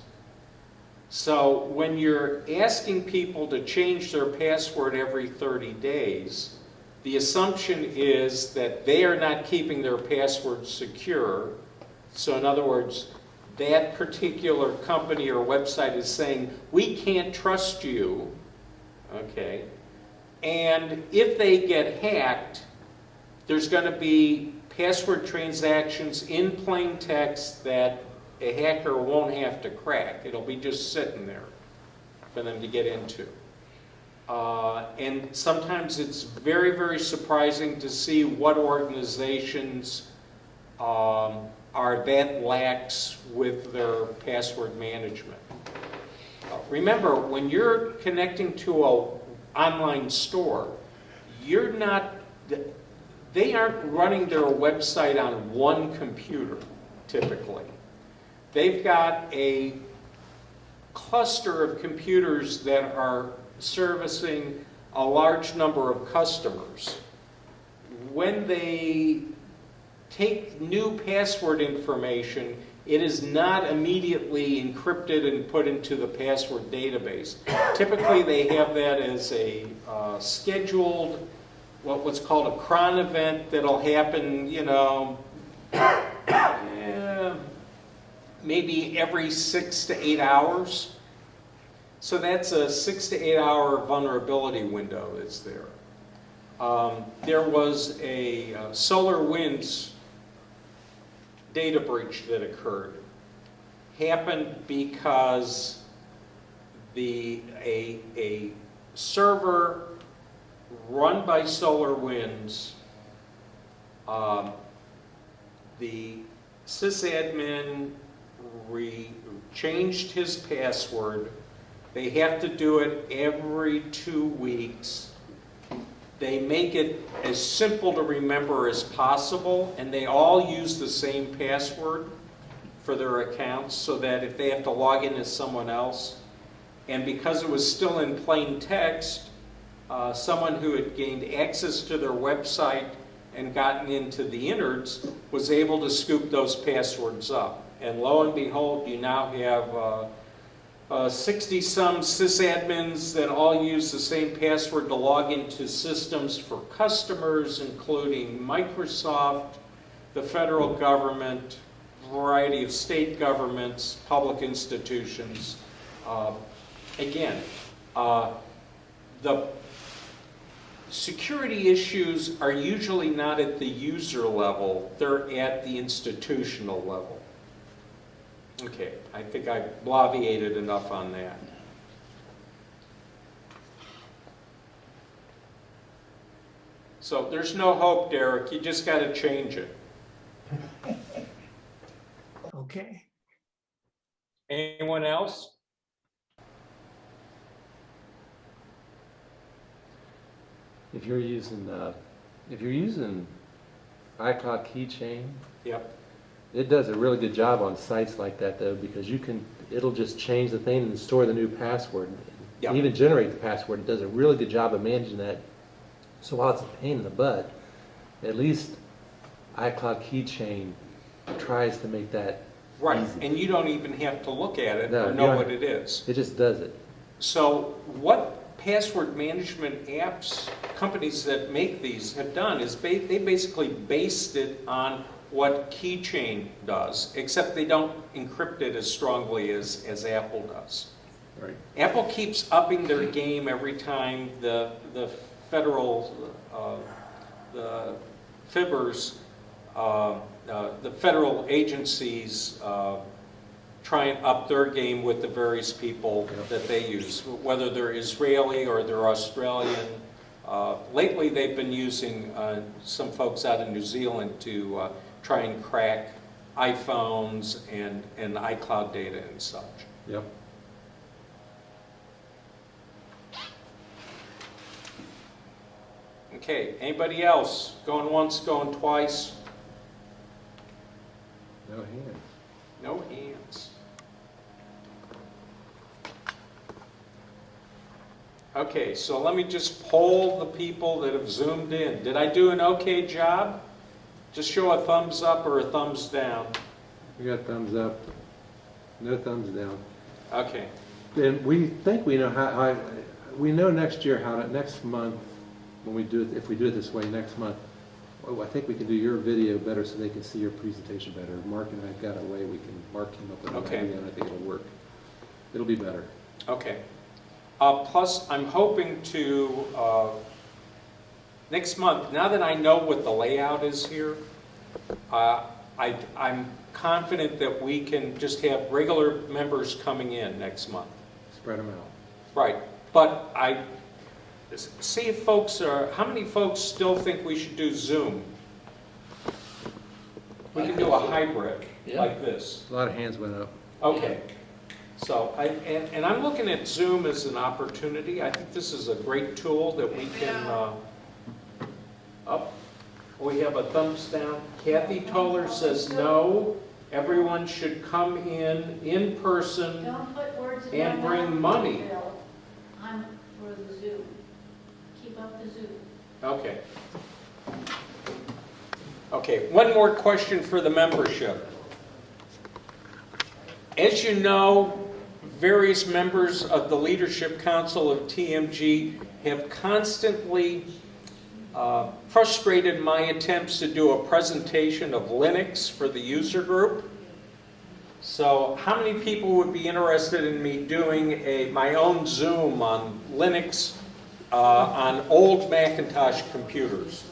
So when you're asking people to change their password every 30 days, the assumption is that they are not keeping their passwords secure. So in other words, that particular company or website is saying, we can't trust you, okay? And if they get hacked, there's going to be password transactions in plain text that a hacker won't have to crack. It'll be just sitting there for them to get into. And sometimes it's very, very surprising to see what organizations are that lax with their password management. Remember, when you're connecting to an online store, they aren't running their website on one computer, typically. They've got a cluster of computers that are servicing a large number of customers. When they take new password information, it is not immediately encrypted and put into the password database. Typically, they have that as a scheduled, what's called a cron event that'll happen, maybe every 6 to 8 hours. So that's a 6 to 8 hour vulnerability window is there. There was a SolarWinds data breach that occurred. happened because a server run by SolarWinds, the sysadmin changed his password. They have to do it every 2 weeks. They make it as simple to remember as possible, and they all use the same password for their accounts, so that if they have to log in as someone else, and because it was still in plain text, someone who had gained access to their website and gotten into the innards was able to scoop those passwords up. And lo and behold, you now have 60-some sysadmins that all use the same password to log into systems for customers, including Microsoft, the federal government, a variety of state governments, public institutions. Again, the security issues are usually not at the user level, they're at the institutional level. Okay, I think I bloviated enough on that. So there's no hope, Derek, you just got to change it. Okay. Anyone else? If you're using iCloud Keychain, Yep. it does a really good job on sites like that though, because it'll just change the thing and store the new password. Yep. And even generate the password. It does a really good job of managing that. So while it's a pain in the butt, at least iCloud Keychain tries to make that Right, easy. and you don't even have to look at it No, or you know don't- what it is. It just does it. So what password management apps, companies that make these have done is they basically based it on what Keychain does, except they don't encrypt it as strongly as Apple does. Right. Apple keeps upping their game every time the federal, the FIBRs, the federal agencies try and up their game with the various people that they use, whether they're Israeli or they're Australian. Lately, they've been using some folks out of New Zealand to try and crack iPhones and iCloud data and such. Yep. Okay, anybody else? Going once, going twice? No hands. No hands. Okay, so let me just poll the people that have zoomed in. Did I do an okay job? Just show a thumbs up or a thumbs down. We got thumbs up, no thumbs down. Okay, And we think we know how we know next year next month, when we do it, if we do it this way next month, I think we can do your video better so they can see your presentation better. Mark and I've got a way we can, Mark came up with an Okay. idea and I think it'll work. It'll be better. okay. Plus, I'm hoping to, next month, now that I know what the layout is here, I'm confident that we can just have regular members coming in next month. Spread them out. Right, but see if folks how many folks still think we should do Zoom? We can do a hybrid like this. A lot of hands went up. Okay. So, and I'm looking at Zoom as an opportunity. I think this is a great tool that we can, we have a thumbs down. Kathy Toller says no, everyone should come in person Don't put words in and my bring mouth, money. Bill. I'm for the Zoom. Keep up the Zoom. Okay. Okay, one more question for the membership. As you know, various members of the Leadership Council of TMG have constantly frustrated my attempts to do a presentation of Linux for the user group. So how many people would be interested in me doing my own Zoom on Linux on old Macintosh computers?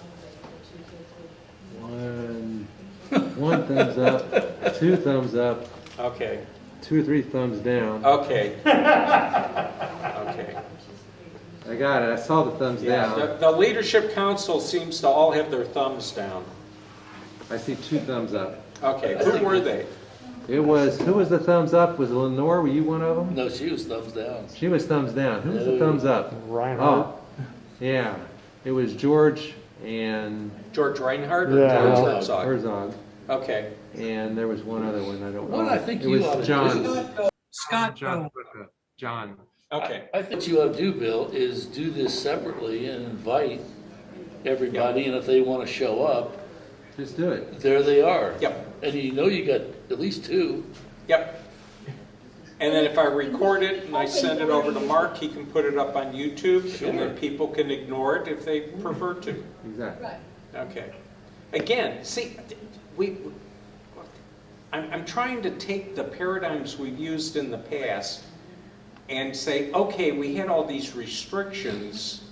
One thumbs up, two thumbs up. Okay. 2 or 3 thumbs down. Okay. Okay. I got it. I saw the thumbs Yeah, down. the Leadership Council seems to all have their thumbs down. I see 2 thumbs up. Okay, who were they? It was, who was the thumbs up? Was it Lenore? Were you one of them? No, she was thumbs down. She was thumbs down. Who was the No. thumbs up? Reinhardt. Oh, yeah. It was George and George Reinhardt or Yeah. George Herzog? Herzog. Okay. And there was one other one. I don't know. What I think it you ought to was do- John. Scott, John. Okay. I think what you ought to do, Bill, is do this separately and invite everybody, and if they want to show up, Just do it. there they are. Yep. And you know you got at least 2. Yep. And then if I record it and I send it over to Mark, he can put it up on YouTube, and then Sure. people can ignore it if they prefer to. Exactly. Okay. Again, see, I'm trying to take the paradigms we've used in the past and say, okay, we had all these restrictions,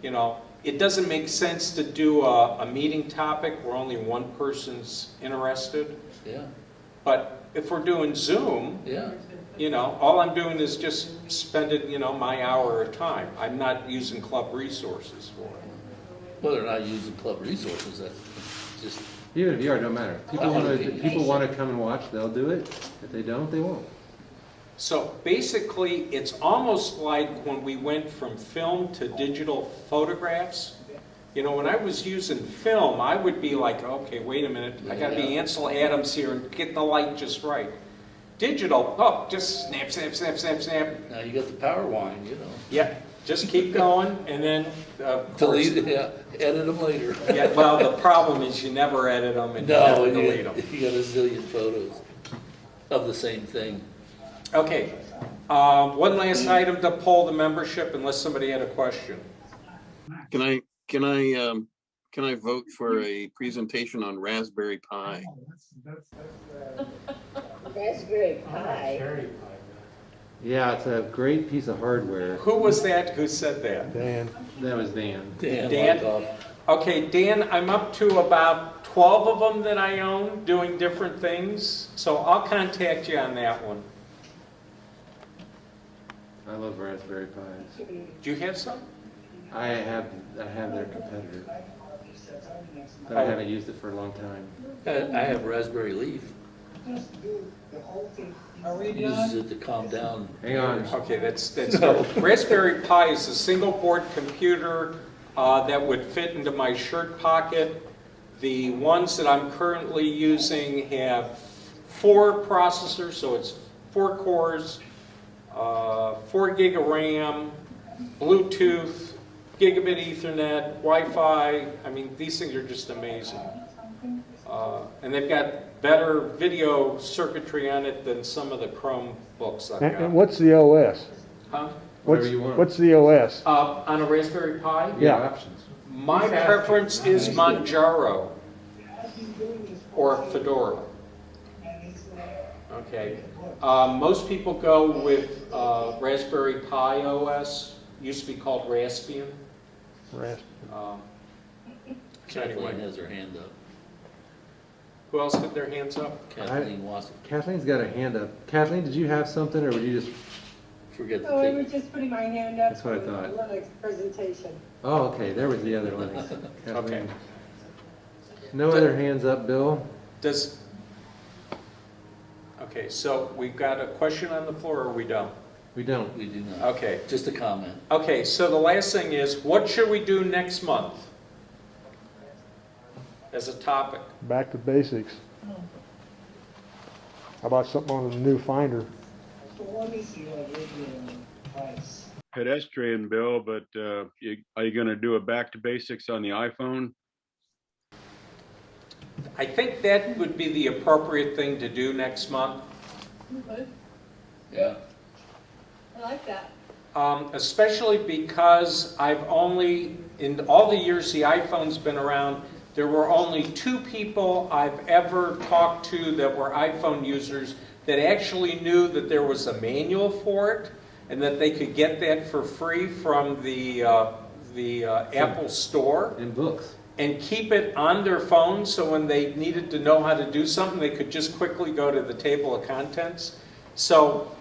you know, it doesn't make sense to do a meeting topic where only one person's interested. Yeah, But if we're doing Zoom, yeah. you know, all I'm doing is just spending, you know, my hour of time. I'm not using club resources for it. Well, they're not using club resources, that's just, Even if you are, it don't matter. Well, People want to come and watch, they'll do it. If they don't, they won't. So basically, it's almost like when we went from film to digital photographs. You know, when I was using film, I would be like, okay, wait a minute, I gotta be Ansel Adams here and get the light just right. Digital, oh, just snap, snap, snap, snap, snap. now you got the power wine, you know. Yeah, just keep going, and then, of course, Delete, yeah, edit them later. yeah, well, the problem is you never edit them and you No, never you delete them. got a zillion photos of the same thing. Okay, one last item to poll the membership, unless somebody had a question. Can I vote for a presentation on Raspberry Pi? Very Raspberry high. Yeah, it's a great piece of hardware. Who was that who said that? Dan. That was Dan. Dan, Dan? Wyckoff. Okay, Dan, I'm up to about 12 of them that I own doing different things, so I'll contact you on that one. I love Raspberry Pis. Do you have some? I have their competitor. But I haven't used it for a long time. I have Raspberry Leaf. Uses it to calm down. Hang on. Okay, that's Raspberry Pi is a single board computer that would fit into my shirt pocket. The ones that I'm currently using have 4 processors, so it's 4 cores, 4 gig of RAM, Bluetooth, gigabit Ethernet, Wi-Fi. I mean, these things are just amazing. And they've got better video circuitry on it than some of the Chromebooks I've And got. what's the OS? Huh? Whatever you want. What's the OS? On a Raspberry Pi? Yeah. Options. My preference is Manjaro or Fedora. Okay. Most people go with Raspberry Pi OS. Used to be called Raspbian. So Kathleen anyway, has her hand up. who else had their hands up? Kathleen wants Kathleen's got a hand up. Kathleen, did you have something, or would you just? to forget Oh, I to was take. just putting my hand up. That's what I for thought. Linux presentation. Oh, okay. There was the other one. Okay. Kathleen. No other hands up, Bill. Does, okay, so we've got a question on the floor, or are we done? We don't. We do not. Okay. Just a comment. Okay, so the last thing is, what should we do next month as a topic? Back to basics. How about something on the new Finder? Pedestrian, Bill, but are you going to do a back to basics on the iPhone? I think that would be the appropriate thing to do next month. Okay, Yeah. I like that. Especially because I've only, in all the years the iPhone's been around, there were only 2 people I've ever talked to that were iPhone users that actually knew that there was a manual for it and that they could get that for free from the Apple Store. And books. And keep it on their phone so when they needed to know how to do something, they could just quickly go to the table of contents. So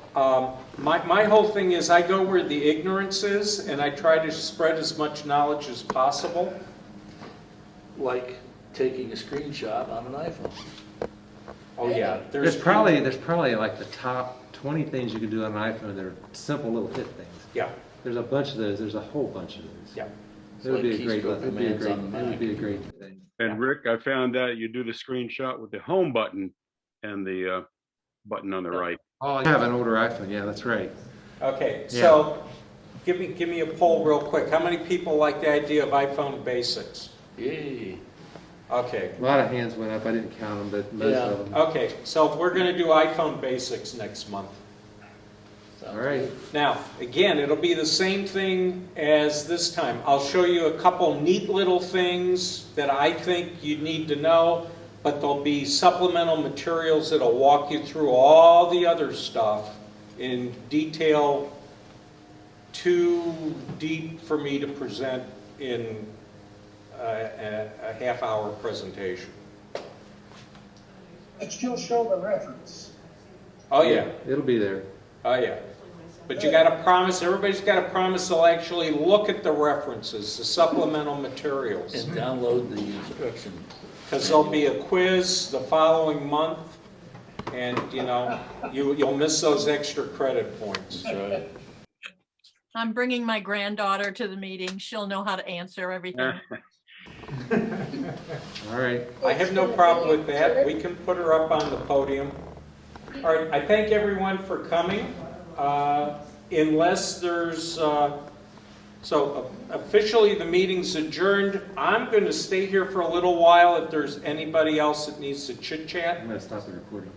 my whole thing is I go where the ignorance is, and I try to spread as much knowledge as possible. Like taking a screenshot on an iPhone. Oh, yeah. There's probably like the top 20 things you can do on an iPhone that are simple little hit things. Yeah. There's a bunch of those. There's a whole bunch of those. Yeah. It would like be a great, keystroke it would be a commands great, on the it would Mac. be a great thing. And Rick, I found out you do the screenshot with the home button and the button on the right. Oh, I have an older iPhone. Yeah, that's right. Okay, so give me a poll real quick. How many people like the idea of iPhone basics? Yay. Okay. A lot of hands went up. I didn't count them, but most Yeah. of them. Okay, so we're going to do iPhone basics next month. All right. Now, again, it'll be the same thing as this time. I'll show you a couple neat little things that I think you need to know, but there'll be supplemental materials that'll walk you through all the other stuff in detail too deep for me to present in a half-hour presentation. But still show the reference. Oh, yeah. It'll be there. Oh, yeah. But you got to promise, everybody's got to promise they'll actually look at the references, the supplemental materials. And download the instruction. Because there'll be a quiz the following month, and, you know, you'll miss those extra credit points. That's right. I'm bringing my granddaughter to the meeting. She'll know how to answer everything. All right. I have no problem with that. We can put her up on the podium. All right, I thank everyone for coming. Unless there's, so officially the meeting's adjourned. I'm going to stay here for a little while if there's anybody else that needs to chit chat. I'm going to stop the recording.